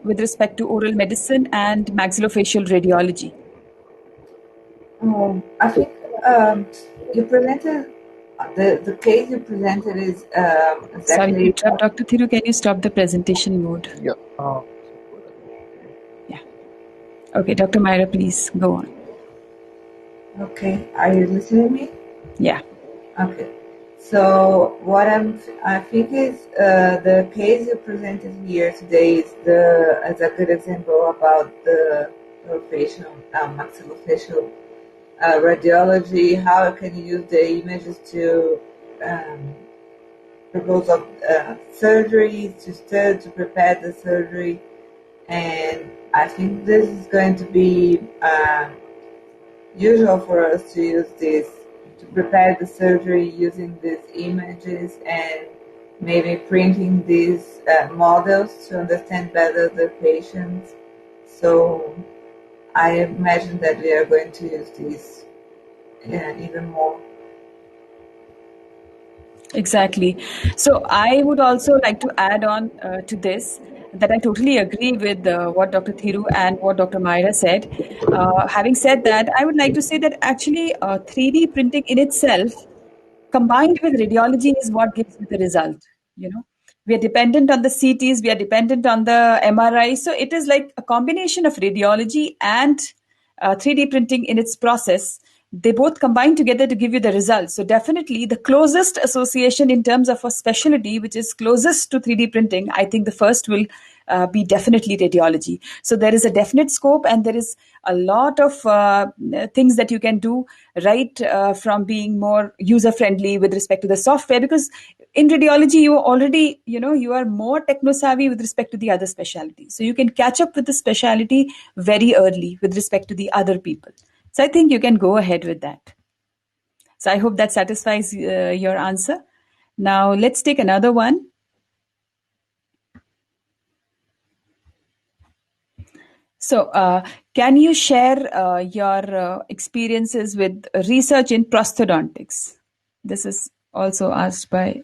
with respect to oral medicine and maxillofacial radiology? I think you presented the case you presented is Sorry to exactly. interrupt, Dr. Thiru. Can you stop the presentation mode? Yeah. Yeah. Okay, Dr. Myra, please go on. Okay, are you listening to me? Yeah. Okay. So what I think is the case you presented here today is a good example about the facial maxillofacial radiology. How can you use the images to propose of surgery, to prepare the surgery, and I think this is going to be usual for us to use this to prepare the surgery using these images and maybe printing these models to understand better the patients. So I imagine that we are going to use this even more. Exactly. So I would also like to add on to this that I totally agree with what Dr. Thiru and what Dr. Myra said. Having said that, I would like to say that actually 3D printing in itself combined with radiology is what gives you the result. You know, we are dependent on the CTs, we are dependent on the MRI. So it is like a combination of radiology and 3D printing in its process. They both combine together to give you the results. So definitely the closest association in terms of a specialty which is closest to 3D printing, I think the first will be definitely radiology. So there is a definite scope, and there is a lot of things that you can do, right, from being more user friendly with respect to the software, because in radiology you already, you are more techno savvy with respect to the other specialty, so you can catch up with the specialty very early with respect to the other people. So I think you can go ahead with that. So I hope that satisfies your answer. Now let's take another one. So, can you share your experiences with research in prosthodontics? This is also asked by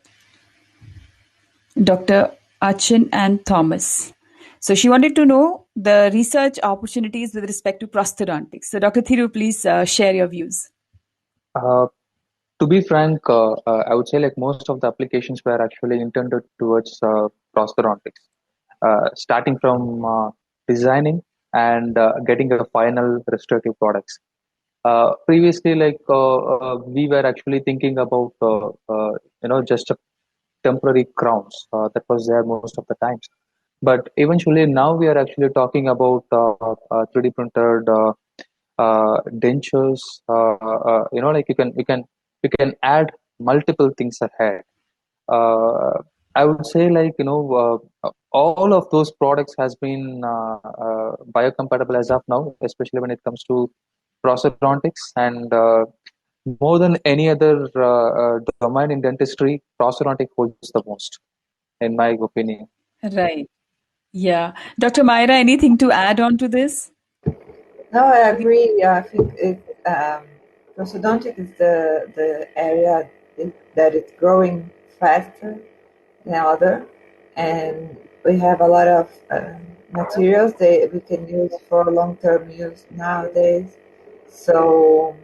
Dr. Achin and Thomas. So, she wanted to know the research opportunities with respect to prosthodontics. So, Dr. Thiru, please share your views. Uh, to be frank, I would say like most of the applications were actually intended towards prosthodontics, starting from designing and getting a final restorative products. Previously, like we were actually thinking about just a temporary crowns that was there most of the times. But eventually, now we are actually talking about 3D printed dentures. Like you can add multiple things ahead. Uh, I would say like all of those products has been biocompatible as of now, especially when it comes to prosthodontics, and more than any other domain in dentistry, prosthodontic holds the most, in my opinion. Right. Yeah. Dr. Myra, anything to add on to this? No, I agree. I think prosthodontic is the area that is growing faster than other, and we have a lot of materials that we can use for long-term use nowadays. So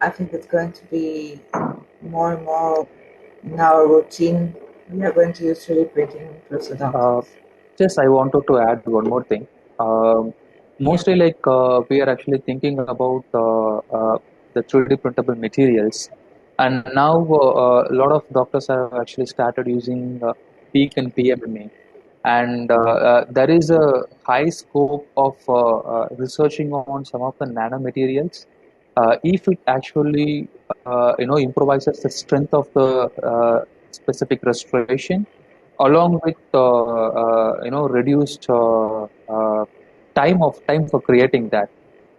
I think it's going to be more and more in our routine. We are going to use 3D printing in Uh, prosthodontics. just I wanted to add one more thing. Yeah. Mostly, we are actually thinking about the 3D printable materials, and now a lot of doctors have actually started using peak and PMMA, and there is a high scope of researching on some of the nanomaterials. If it actually improvises the strength of the specific restoration along with reduced time for creating that.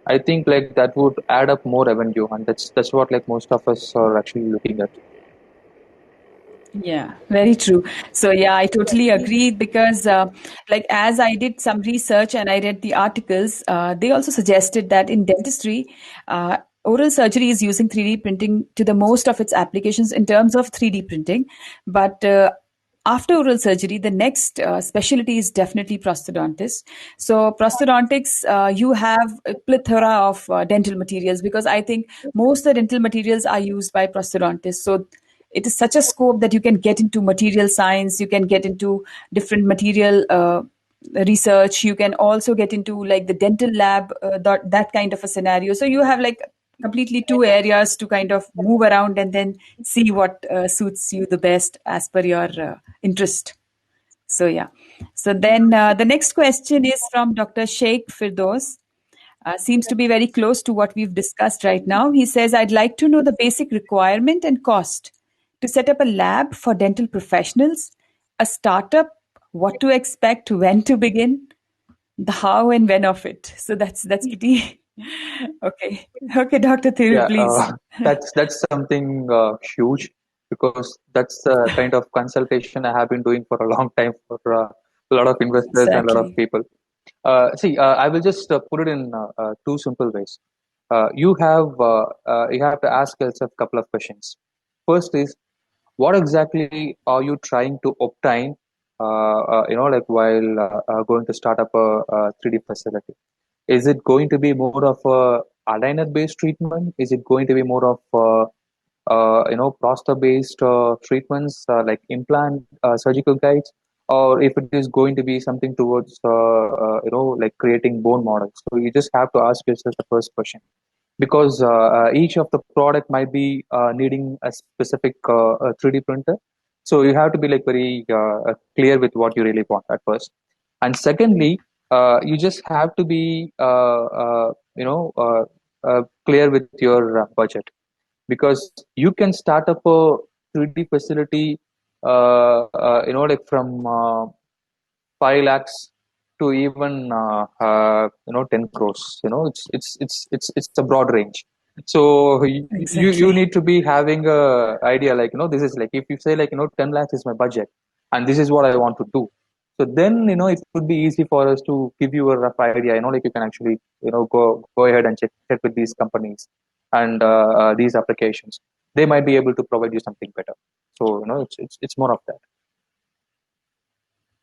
I think like that would add up more revenue, and that's what like most of us are actually looking at. Yeah, very true. So yeah, I totally agree because like as I did some research and I read the articles, they also suggested that in dentistry, oral surgery is using 3D printing to the most of its applications in terms of 3D printing. But after oral surgery, the next specialty is definitely prosthodontist. So prosthodontics, you have a plethora of dental materials because I think most of the dental materials are used by prosthodontists. So it is such a scope that you can get into material science, you can get into different material research, you can also get into like the dental lab, that kind of a scenario. So you have like completely two areas to kind of move around and then see what suits you the best as per your interest. So yeah. So then the next question is from Dr. Sheikh Firdos. Seems to be very close to what we've discussed right now. He says, I'd like to know the basic requirement and cost to set up a lab for dental professionals, a startup, what to expect, when to begin, the how and when of it. So that's pretty okay. Okay, Dr. Thiru, Yeah, please. that's something huge because that's the kind of consultation I have been doing for a long time for a lot of investors and a lot of Exactly. people. I will just put it in two simple ways. You have to ask yourself a couple of questions. First is, what exactly are you trying to obtain? While going to start up a 3D facility, is it going to be more of a aligner based treatment? Is it going to be more of prostate based treatments like implant surgical guides, or if it is going to be something towards like creating bone models? So you just have to ask yourself the first question, because each of the product might be needing a specific 3D printer. So you have to be like very clear with what you really want at first. And secondly, you just have to be clear with your budget, because you can start up a 3D facility from 5 lakhs to even 10 crores. It's a broad range. So you Exactly. need to be having a idea, like, this is like, if you say like, 10 lakhs is my budget and this is what I want to do. So then, it would be easy for us to give you a rough idea, like you can actually, go ahead and check with these companies and these applications. They might be able to provide you something better. So, it's more of that.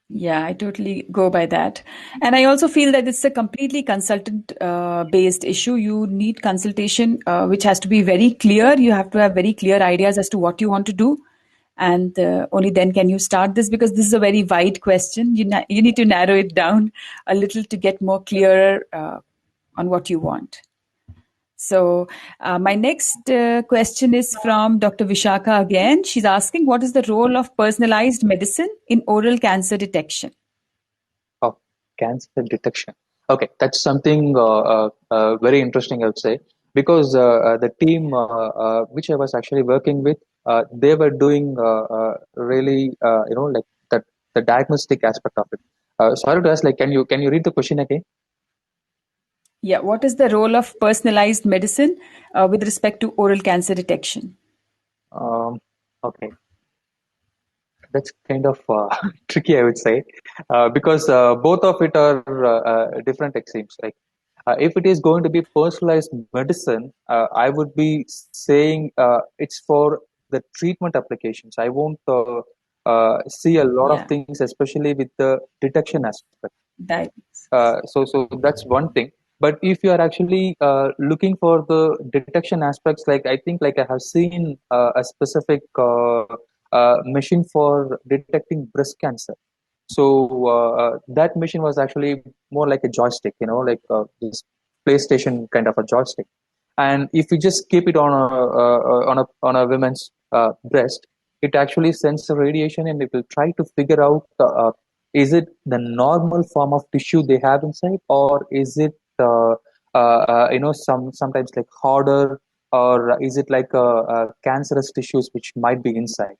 Yeah, I totally go by that. And I also feel that it's a completely consultant based issue. You need consultation, which has to be very clear. You have to have very clear ideas as to what you want to do. And only then can you start this, because this is a very wide question. You need to narrow it down a little to get more clearer on what you want. So, my next question is from Dr. Vishaka again. She's asking, what is the role of personalized medicine in oral cancer detection? Of cancer detection. Okay, that's something very interesting, I would say, because the team which I was actually working with, they were doing really, like that the diagnostic aspect of it. Sorry to ask, like, can you read the question again? Yeah, what is the role of personalized medicine with respect to oral cancer detection? Um, okay, that's kind of tricky, I would say, because both of it are different extremes. Like, if it is going to be personalized medicine, I would be saying it's for the treatment applications. I won't see a lot of Yeah. things, especially with the detection aspect. Diabetes. So that's one thing. But if you are actually looking for the detection aspects, like I think, like I have seen a specific machine for detecting breast cancer. So that machine was actually more like a joystick, like this PlayStation kind of a joystick. And if you just keep it on a woman's breast, it actually sends a radiation, and it will try to figure out is it the normal form of tissue they have inside, or is it sometimes like harder, or is it like cancerous tissues which might be inside.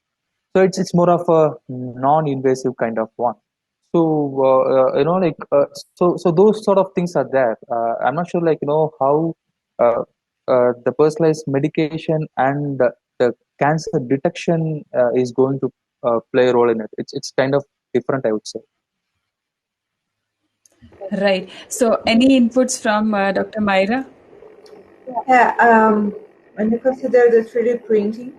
So it's more of a non-invasive kind of one. So so those sort of things are there. I'm not sure, like, how uh, the personalized medication and the cancer detection is going to play a role in it. It's kind of different, I would say. Right. So, any inputs from Dr. Myra? Yeah, when you consider the 3D printing,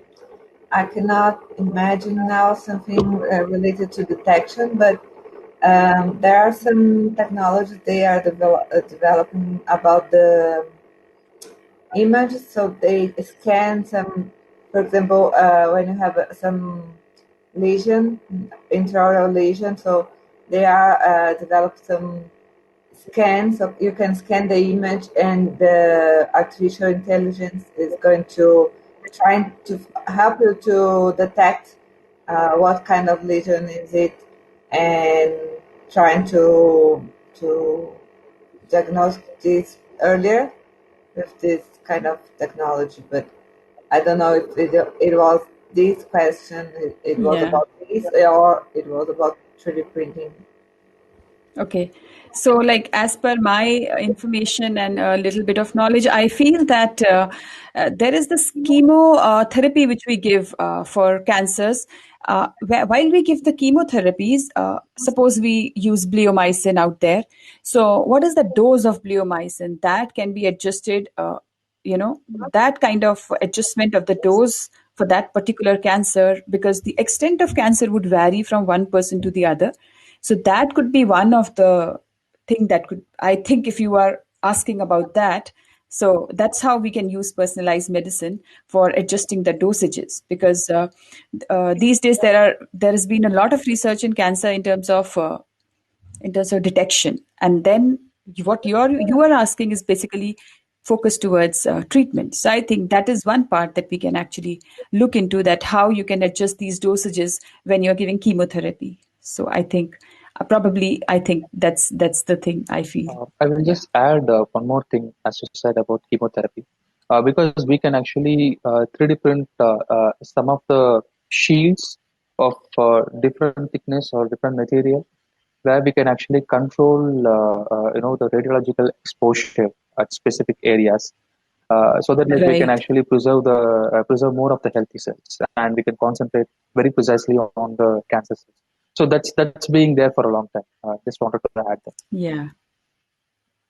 I cannot imagine now something related to detection, but there are some technologies they are developing about the images. So they scan some, for example, when you have some lesion, intraoral lesion, so they are developed some scans. So you can scan the image, and the artificial intelligence is going to trying to help you to detect what kind of lesion is it, and trying to diagnose this earlier with this kind of technology. But I don't know if it was this question, it was Yeah. about this, or it was about 3D printing. Okay. So, like, as per my information and a little bit of knowledge, I feel that there is this chemotherapy which we give for cancers. While we give the chemotherapies, suppose we use bleomycin out there. So, what is the dose of bleomycin that can be adjusted? That kind of adjustment of the dose for that particular cancer, because the extent of cancer would vary from one person to the other. So that could be one of the thing that could, I think, if you are asking about that. So that's how we can use personalized medicine for adjusting the dosages, because these days there has been a lot of research in cancer in terms of detection, and then what you are asking is basically focused towards treatment. So I think that is one part that we can actually look into, that how you can adjust these dosages when you're giving chemotherapy. So I think I think that's the thing I feel. I will Yeah. just add one more thing, as you said about chemotherapy, because we can actually 3D print some of the shields of different thickness or different material, where we can actually control, the radiological exposure at specific areas, so that, like, we can Right. actually preserve more of the healthy cells, and we can concentrate very precisely on the cancer cells. So that's being there for a long time. Just wanted to add that. Yeah.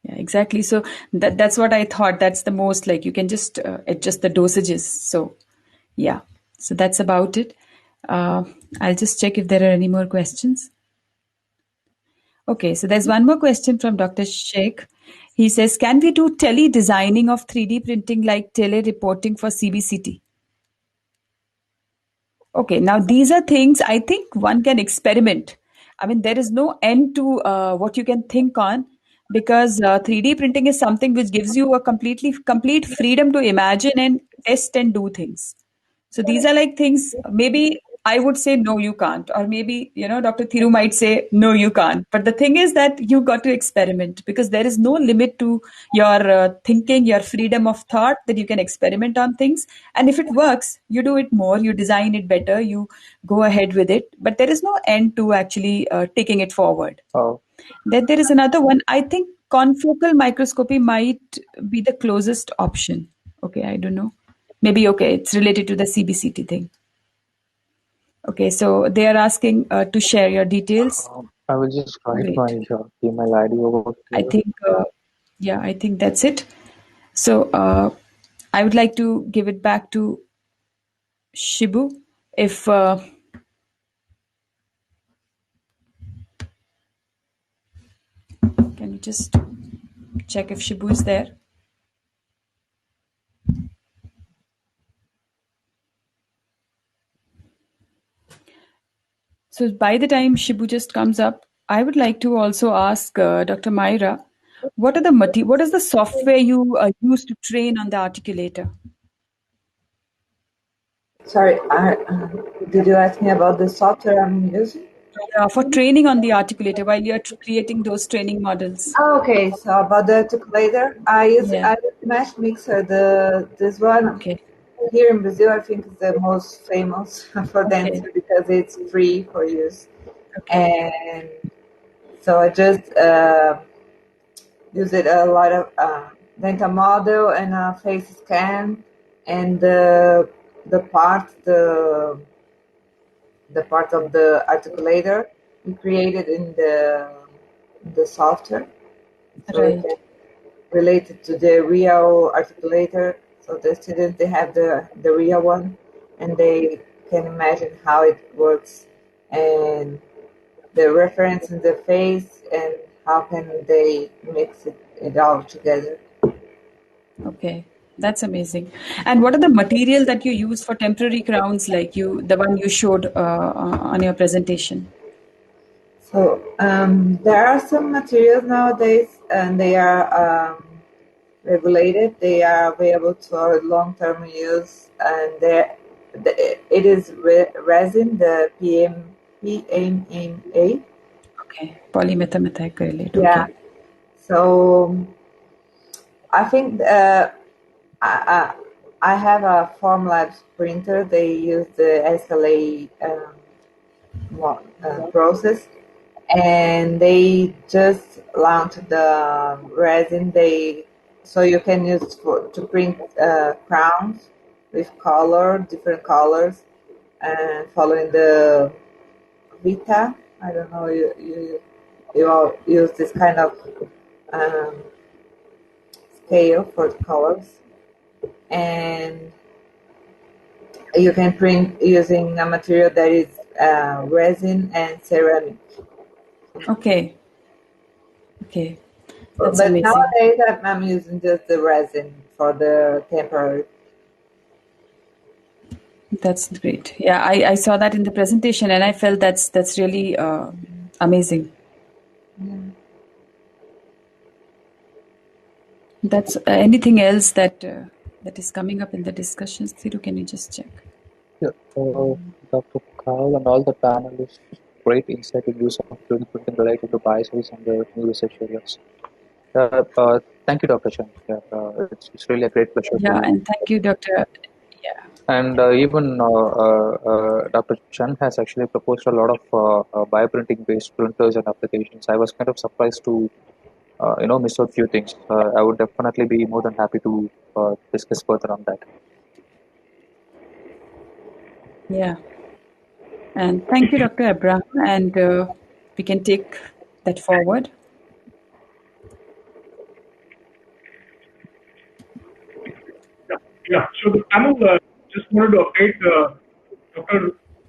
Yeah, exactly. So that's what I thought. That's the most, like, you can just adjust the dosages. So yeah. So that's about it. Uh, I'll just check if there are any more questions. Okay, so there's one more question from Dr. Sheikh. He says, can we do tele-designing of 3D printing like tele-reporting for CBCT? Okay, now these are things I think one can experiment. I mean, there is no end to what you can think on, because 3D printing is something which gives you a complete freedom to imagine and test and do things. So these are like things, maybe I would say, no, you can't. Or maybe, Dr. Thiru might say, no, you can't. But the thing is that you got to experiment, because there is no limit to your thinking, your freedom of thought, that you can experiment on things. And if it works, you do it more, you design it better, you go ahead with it. But there is no end to actually taking it forward. Uh, Then there is another one. I think confocal microscopy might be the closest option. Okay, I don't know. Maybe, okay, it's related to the CBCT thing. Okay, so they are asking to share your details. I will just write my Great. email ID over I here. think, yeah, I think that's it. So I would like to give it back to Shibu. If you just check if Shibu is there? So by the time Shibu just comes up, I would like to also ask Dr. Myra, what is the software you use to train on the articulator? Sorry, did you ask me about the software I'm using? For training on the articulator while you're creating those training models. Oh, okay, so about the articulator, I use Mesh Mixer. This one Okay. here in Brazil, I think is the most famous for dancer because it's free for use. Okay. And so I just use it a lot of dental model and a face scan, and the part of the articulator we created in the software, so we can relate it to the real articulator. So the students, they have the real one, and they can imagine how it works and the reference in the face and how can they mix it all together. Okay, that's amazing. And what are the material that you use for temporary crowns, like the one you showed on your presentation? So there are some materials nowadays, and they are regulated. They are available for long-term use, and it is resin, the PMMA. Okay, polymethamethacrylate. Yeah. Okay. So I think I have a Formlabs printer. They use the SLA process, and they just launched the resin. So you can use to print crowns with different colors, and following the Vita. I don't know, you all use this kind of scale for the colors, and you can print using a material that is resin and ceramic. Okay. Okay. That's But amazing. nowadays I'm using just the resin for the temporary. That's great. Yeah, I saw that in the presentation, and I felt that's really amazing. Yeah. That's anything else that is coming up in the discussions. Thiru, can you just check? Yeah, Dr. Carl and all the panelists, great insight in use of 3D printing related to biases and the new research areas. Thank you, Dr. Chen. It's really a great pleasure Yeah, to. and thank you, Dr. Yeah. And even Dr. Chen has actually proposed a lot of bioprinting based printers and applications. I was kind of surprised to miss out few things. I would definitely be more than happy to discuss further on that. Yeah. And thank you, Dr. Abraham. And we can take that forward. Yeah. So the panel just wanted to update Dr.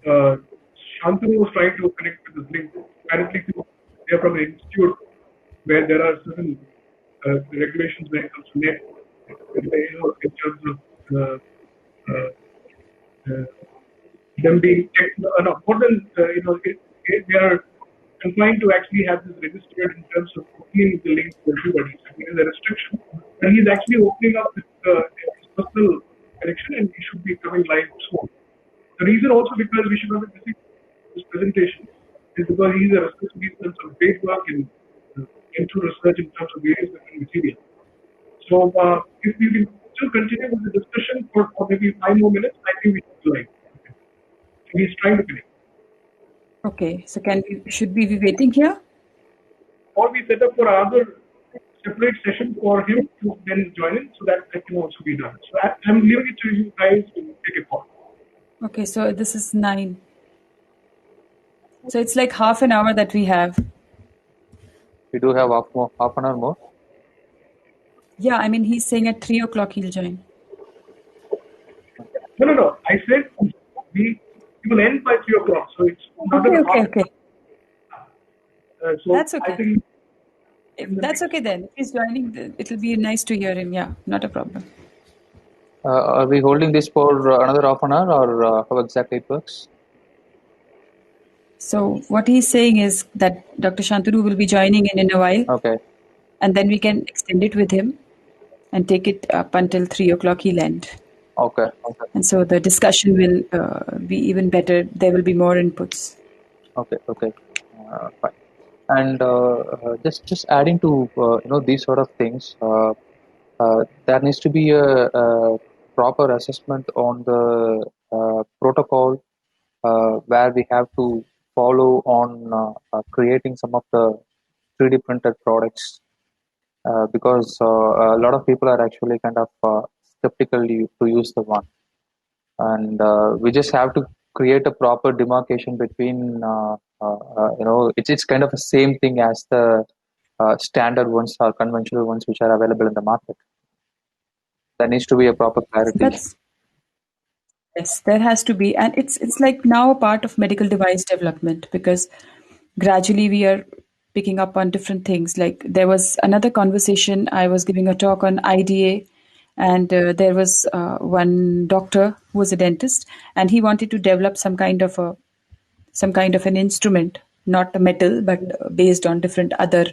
Shantanu was trying to connect with this link. Apparently, they are from an institute where there are certain regulations when it comes to net, in terms of them being more than they are confined to actually have this registered in terms of opening the link to everybody. So there is a restriction, and he's actually opening up his personal connection, and he should be coming live soon. The reason also because we should not be missing this presentation is because he's a research lead and some great work into research in terms of various different materials. So if we will still continue with the discussion for maybe 5 more minutes, I think we should like. So he's trying to connect. Okay, so should we be waiting here? Or we set up for another separate session for him to then join in, so that can also be done. So I'm leaving it to you guys to take a call. Okay, so this is 9. So it's like half an hour that we have. We do have half an hour more. Yeah, I mean, he's saying at 3 o'clock he'll join. No. I said we will end by 3 o'clock, so it's not Okay. so That's okay. I think That's okay then. If he's joining, it'll be nice to hear him. Yeah, not a problem. Are we holding this for another half an hour, or how exactly it works? So what he's saying is that Dr. Shantanu will be joining in a while, Okay. and then we can extend it with him and take it up until 3 o'clock. He'll end. Okay. And so the discussion will be even better. There will be more inputs. Okay. Fine. And just adding to these sort of things, there needs to be a proper assessment on the protocol where we have to follow on creating some of the 3D printed products, because a lot of people are actually kind of skeptical to use the one, and we just have to create a proper demarcation between it's kind of the same thing as the standard ones or conventional ones which are available in the market. There needs to be a proper clarity. That's Yes, there has to be, and it's like now a part of medical device development because gradually we are picking up on different things. Like there was another conversation. I was giving a talk on IDA, and there was one doctor who was a dentist, and he wanted to develop some kind of an instrument, not a metal, but based on different other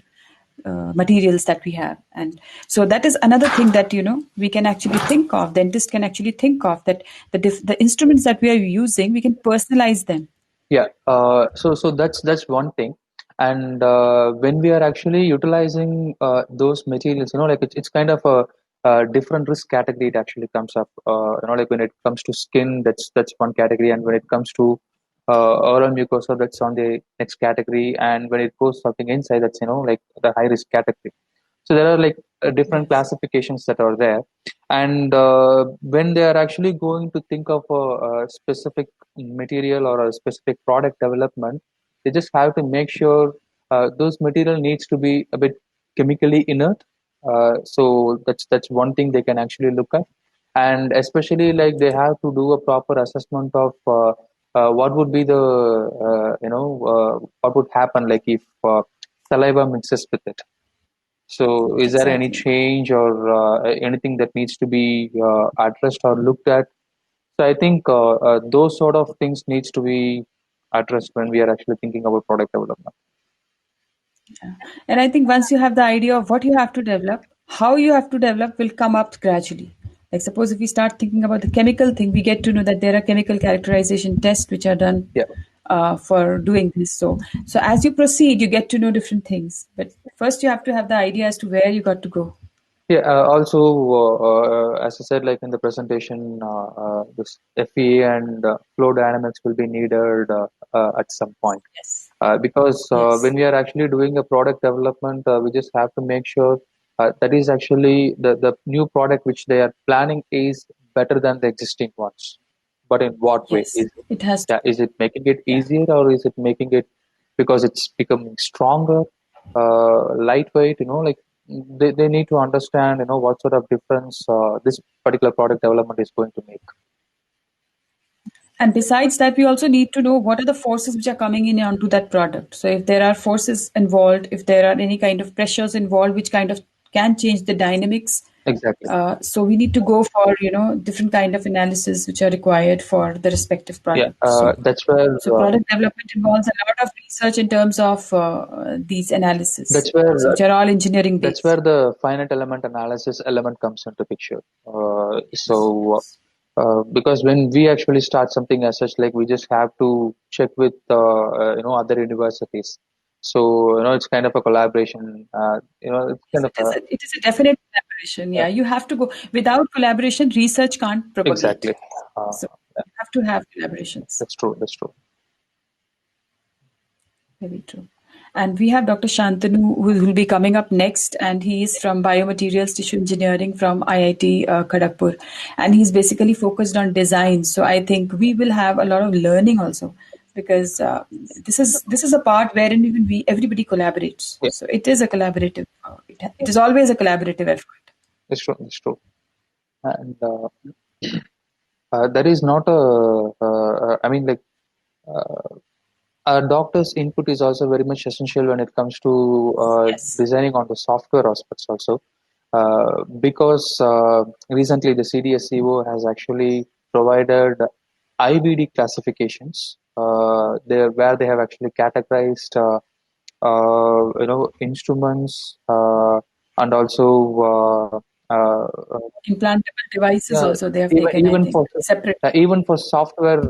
materials that we have. And so that is another thing that we can actually think of. Dentists can actually think of that the instruments that we are using, we can personalize them. Yeah. So that's one thing. And when we are actually utilizing those materials, like it's kind of a different risk category. It actually comes up. Like when it comes to skin, that's one category, and when it comes to oral mucosa, that's on the next category, and when it goes something inside, that's like the high risk category. So there are like different Yes. classifications that are there, and when they are actually going to think of a specific material or a specific product development, they just have to make sure those material needs to be a bit chemically inert. So that's one thing they can actually look at, and especially like they have to do a proper assessment of what would be the what would happen like if saliva mixes with it. So, is there any Exactly. change or anything that needs to be addressed or looked at? So, I think those sort of things needs to be addressed when we are actually thinking about product development. And I think once you have the idea of what you have to develop, how you have to develop will come up gradually. Like suppose if we start thinking about the chemical thing, we get to know that there are chemical characterization tests which are done Yeah. for doing this. So as you proceed, you get to know different things. But first, you have to have the idea as to where you got to go. Yeah. Also, as I said, like in the presentation, this FEA and flow dynamics will be needed at some point. Yes. Because Yes. when we are actually doing a product development, we just have to make sure that is actually the new product which they are planning is better than the existing ones. But in what way? Yes. It has to. Yeah, is it making it Yeah. easier, or is it making it because it's becoming stronger, lightweight? Like they need to understand, what sort of difference this particular product development is going to make. And besides that, we also need to know what are the forces which are coming in onto that product. So if there are forces involved, if there are any kind of pressures involved, which kind of can change the dynamics. Exactly. So we need to go for different kind of analysis which are required for the respective Yeah, product. So that's where so product development involves a lot of research in terms of these analysis. that's where So which are all engineering that's based. where the finite element analysis element comes into picture. Because when we actually start something as such, like we just have to check with other universities. So it's kind of a collaboration. It's Yes, kind of it is a definite collaboration. yeah, Yeah, you have to go. Without collaboration, research can't propagate. exactly. Uh, So yeah, you have to have collaborations. that's true. That's true. Very true. And we have Dr. Shantanu who will be coming up next, and he is from Biomaterials Tissue Engineering from IIT Kharagpur, and he's basically focused on design. So I think we will have a lot of learning also, because this is a part wherein even everybody collaborates. Yeah, So it is a collaborative. It is always a collaborative effort. that's true. That's true. And there is not a. I mean, like. A doctor's input is also very much essential when it comes to Yes. designing on the software aspects also. Because recently the CDSCO has actually provided IVD classifications there where they have actually categorized instruments and also Implantable devices yeah, also they have taken, I even think, for separately. even for software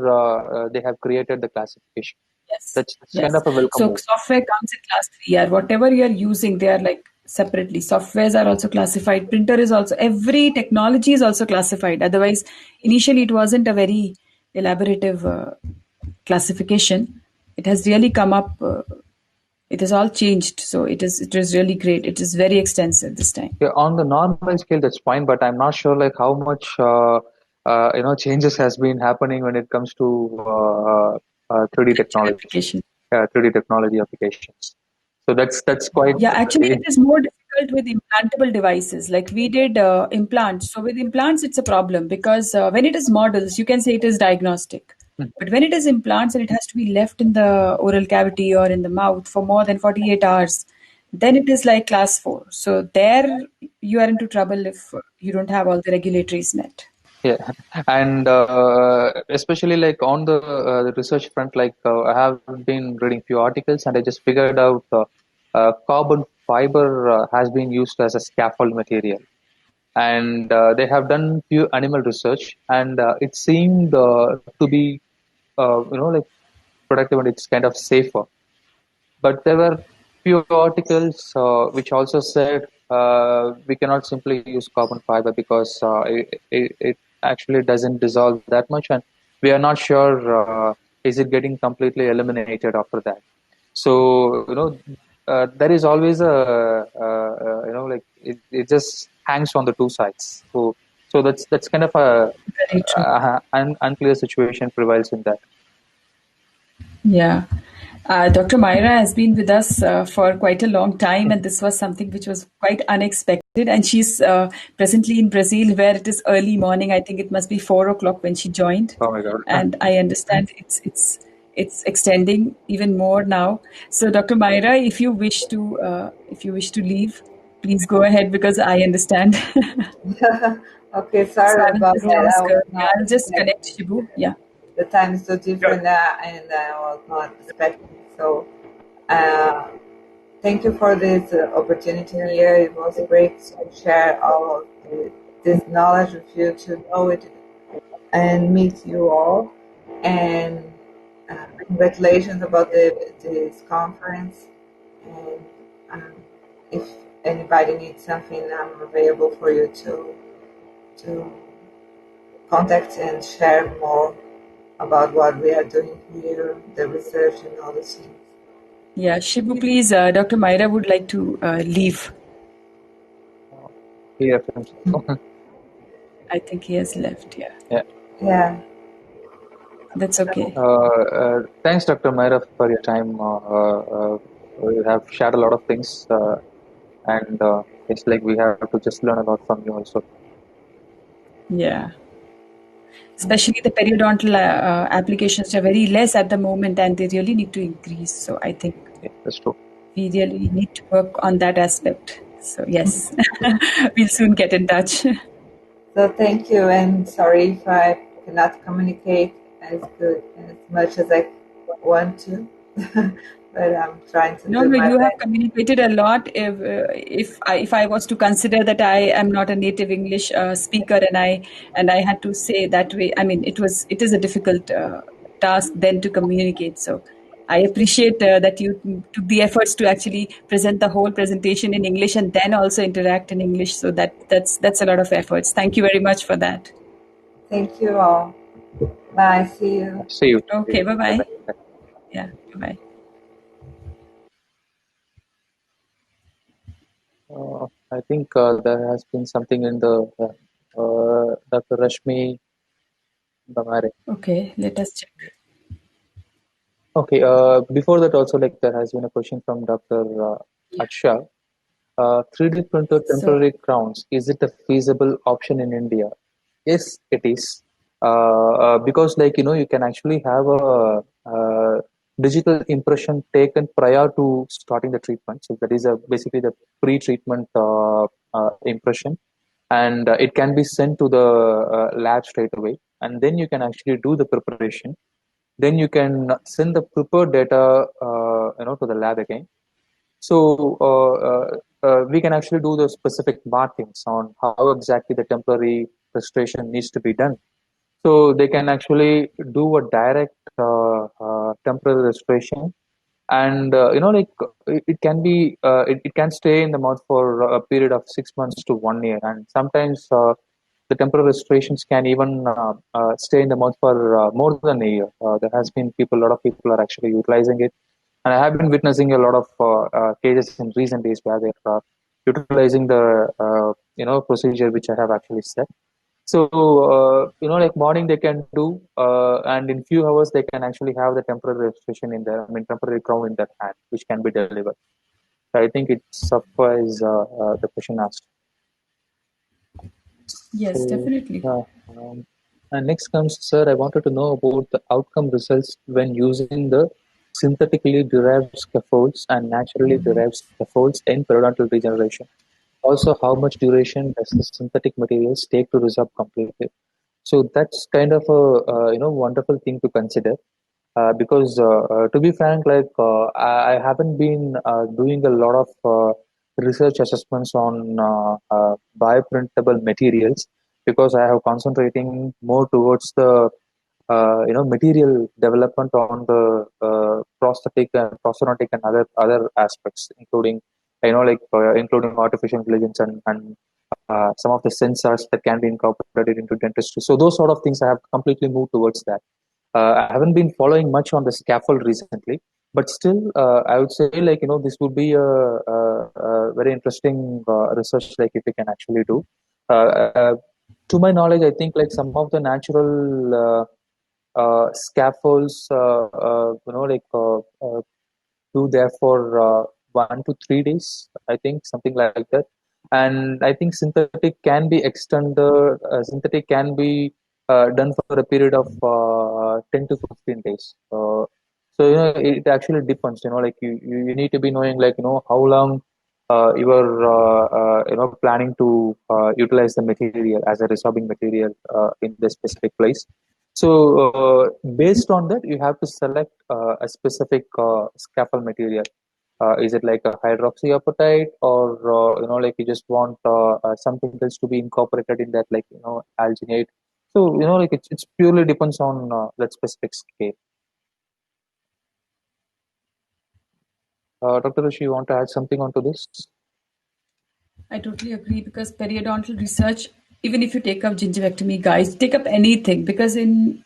they have created the classification. Yes. That's kind Yes. of a welcome So move. software comes in class 3 or whatever you're using, they are like separately. Softwares are also classified. Printer is also, every technology is also classified. Otherwise, initially it wasn't a very elaborative classification. It has really come up. It has all changed. So it is really great. It is very extensive this time. Yeah, on the normal scale, that's fine, but I'm not sure like how much changes has been happening when it comes to 3D Actual technology, application. 3D technology applications. So that's quite. Yeah, actually, it is more difficult with implantable devices. Like we did implants. So with implants, it's a problem because when it is models, you can say it is diagnostic. But when it is implants and it has to be left in the oral cavity or in the mouth for more than 48 hours, then it is like class 4. So there you are into trouble if you don't have all the regulatories met. Yeah, and especially like on the research front, like I have been reading few articles, and I just figured out carbon fiber has been used as a scaffold material, and they have done few animal research, and it seemed to be like productive, and it's kind of safer. But there were few articles which also said we cannot simply use carbon fiber because it actually doesn't dissolve that much, and we are not sure is it getting completely eliminated after that. So there is always like it just hangs on the two sides. So that's kind of a Very true. unclear situation prevails in that. Yeah. Dr. Myra has been with us for quite a long time, and this was something which was quite unexpected. And she's presently in Brazil, where it is early morning. I think it must be 4 o'clock when she joined, Oh my God. and I understand it's extending even more now. So, Dr. Myra, if you wish to leave, please go ahead because I understand. Okay, So sorry I will about just that. I ask. was Yeah, not I'll just expecting. connect Shibu. Yeah. The time is so Yeah. different, and I was not expecting. So, uh, thank you for this opportunity here. It was great to share all of this knowledge with you, to know it and meet you all. And congratulations about this conference. And if anybody needs something, I'm available for you to contact and share more about what we are doing here, the research and all those things. Yeah, Shibu, please, Dr. Myra would like to leave. Yeah. I think he has left. Yeah, Yeah. Yeah, that's okay. Thanks, Dr. Myra, for your time. You have shared a lot of things, and it's like we have to just learn a lot from you also. Yeah, especially the periodontal applications are very less at the moment, and they really need to increase. So I think Yeah, that's true. we really need to work on that aspect. So yes, we'll soon get in touch. so thank you, and sorry if I cannot communicate as good as much as I want to, but I'm trying to No, do no, my you have best. communicated a lot. If I was to consider that I am not a native English speaker and I had to say that way, I mean it is a difficult task then to communicate. So I appreciate that you took the efforts to actually present the whole presentation in English and then also interact in English. So that's a lot of efforts. Thank you very much for that. Thank you all. Bye. See you. See you. Okay, bye bye. Bye-bye. Yeah, bye bye. I think there has been something in the Dr. Rashmi Damare. Okay, let us check. Okay. Before that, also like there has been a question from Dr. Yeah. Aksha. 3D printer So temporary crowns, is it a feasible option in India? Yes, it is. Because like you can actually have a digital impression taken prior to starting the treatment. So that is basically the pre-treatment impression, and it can be sent to the lab straight away, and then you can actually do the preparation. Then you can send the prepared data, to the lab again. So we can actually do the specific markings on how exactly the temporary restoration needs to be done. So they can actually do a direct temporary restoration, and it can be it can stay in the mouth for a period of 6 months to 1 year, and sometimes the temporary restorations can even stay in the mouth for more than a year. There has been a lot of people are actually utilizing it, and I have been witnessing a lot of cases in recent days where they're utilizing the procedure which I have actually said. So, like morning they can do, and in few hours they can actually have the temporary registration in their, I mean, temporary crown in their hand, which can be delivered. So I think it suffices the question asked. Yes, So, definitely. and next comes, sir, I wanted to know about the outcome results when using the synthetically derived scaffolds and naturally derived scaffolds in periodontal regeneration. Also, how much duration does the synthetic materials take to resolve completely? So that's kind of a wonderful thing to consider, because to be frank, like I haven't been doing a lot of research assessments on bioprintable materials, because I have concentrating more towards the material development on the prosthetic and prosthodontic and other aspects, including including artificial intelligence and some of the sensors that can be incorporated into dentistry. So those sort of things I have completely moved towards that. I haven't been following much on the scaffold recently, but still, I would say, like, this would be a very interesting research, like, if we can actually do. To my knowledge, I think like some of the natural scaffolds, do there for 1 to 3 days, I think, something like that. And I think synthetic can be extended, synthetic can be done for a period of 10 to 15 days. So, it actually depends, like you need to be knowing, like, how long you are, planning to utilize the material as a resorbing material in the specific place. So, based on that, you have to select a specific scaffold material. Is it like a hydroxyapatite, or like you just want something else to be incorporated in that, like alginate? So like it's purely depends on that specific scale. Dr. Rishi, you want to add something onto this? I totally agree, because periodontal research, even if you take up gingivectomy, guys, take up anything, because in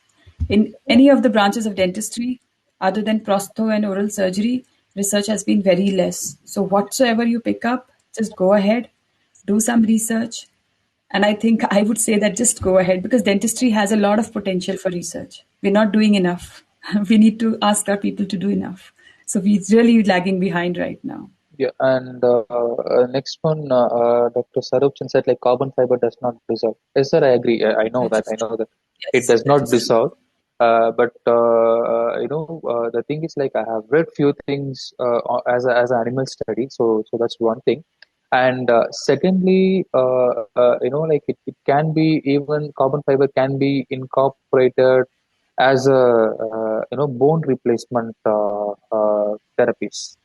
any of the branches of dentistry, other than prostho and oral surgery, research has been very less. So whatsoever you pick up, just go ahead, do some research. And I think I would say that just go ahead, because dentistry has a lot of potential for research. We're not doing enough. We need to ask our people to do enough. So we're really lagging behind right now. Yeah, and next one, Dr. Sarupchan said like carbon fiber does not dissolve. Yes, sir, I agree. I know That that. is I true. know that it Yes, does that not is true. dissolve. But the thing is, like, I have read few things as an animal study. So that's one thing. And secondly, like it can be, even carbon fiber can be incorporated as a bone replacement therapies.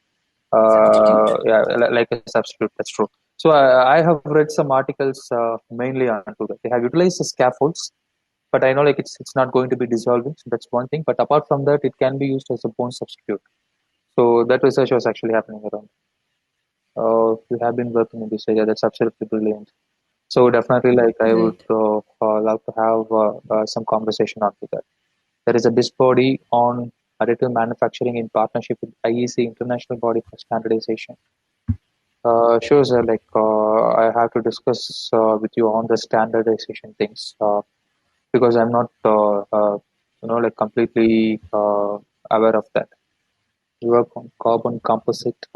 Substitute. Yeah, like a substitute. That's true. So I have read some articles mainly onto that. They have utilized the scaffolds, but I know like it's not going to be dissolving. So that's one thing. But apart from that, it can be used as a bone substitute. So that research was actually happening around. We have been working in this area. That's absolutely brilliant. So definitely, like, I would Right. love to have some conversation onto that. There is a BIS body on additive manufacturing in partnership with IEC, International Body for Standardization. Sure, sir. Like, I have to discuss with you on the standardization things, because I'm not, like completely aware of that. We work on carbon composite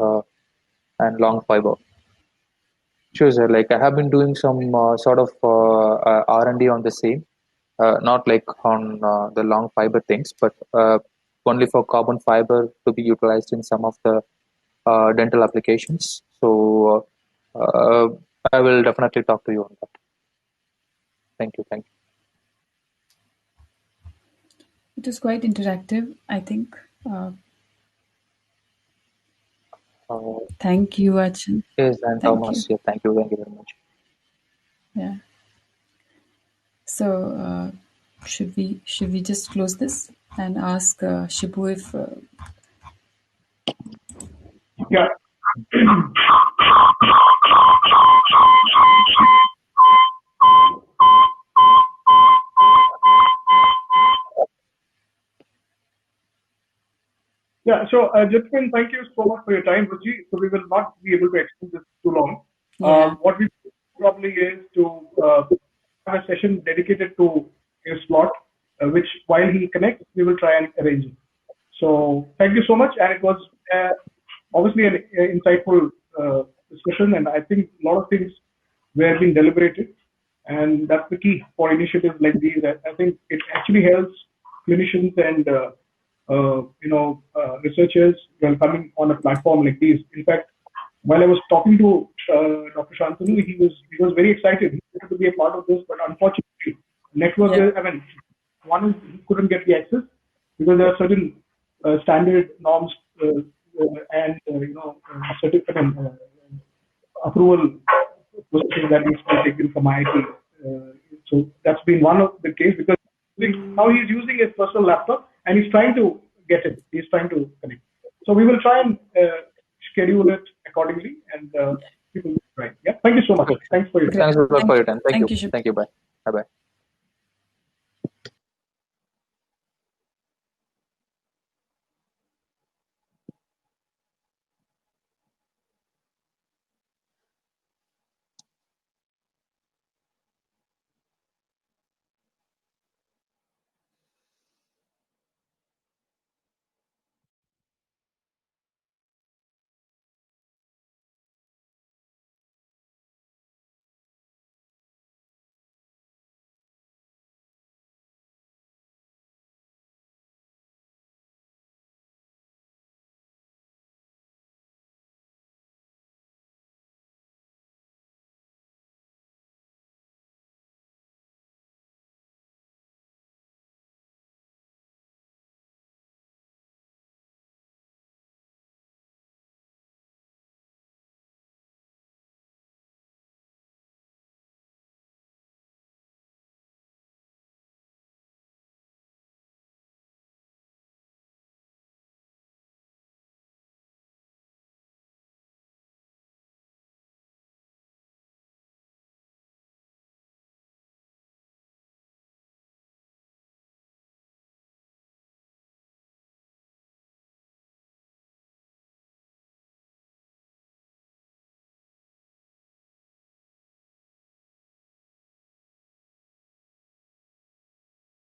and long fiber. Sure, sir. Like, I have been doing some sort of R&D on the same, not like on the long fiber things, but only for carbon fiber to be utilized in some of the dental applications. So I will definitely talk to you on that. Thank you. It was quite interactive, I think. Thank you, Arjun. Yes, and Thank Thomas. you. Yeah, thank you very much. Yeah. So should we just close this and ask Shibu if Yeah. Yeah. So, gentlemen, thank you so much for your time, Ruchi. So we will not be able to extend this too long. Yeah. What we probably is to have a session dedicated to a slot, which while he connects, we will try and arrange it. So thank you so much, and it was obviously an insightful discussion, and I think a lot of things were being deliberated, and that's the key for initiatives like these. I think it actually helps clinicians and researchers when coming on a platform like these. In fact, while I was talking to Dr. Shantanu, he was very excited. He wanted to be a part of this, but unfortunately, network. Yeah. I mean, one is he couldn't get the access because there are certain standard norms and certificate approval processes that needs to be taken from IIT. So that's been one of the case because now he's using his personal laptop and he's trying to get it. He's trying to connect. So we will try and schedule it accordingly and people will try. Yeah. Thank you so much. Okay. Thanks for your time. Thanks a lot for your time. Thank you. Shibu. Thank you. Bye. Bye.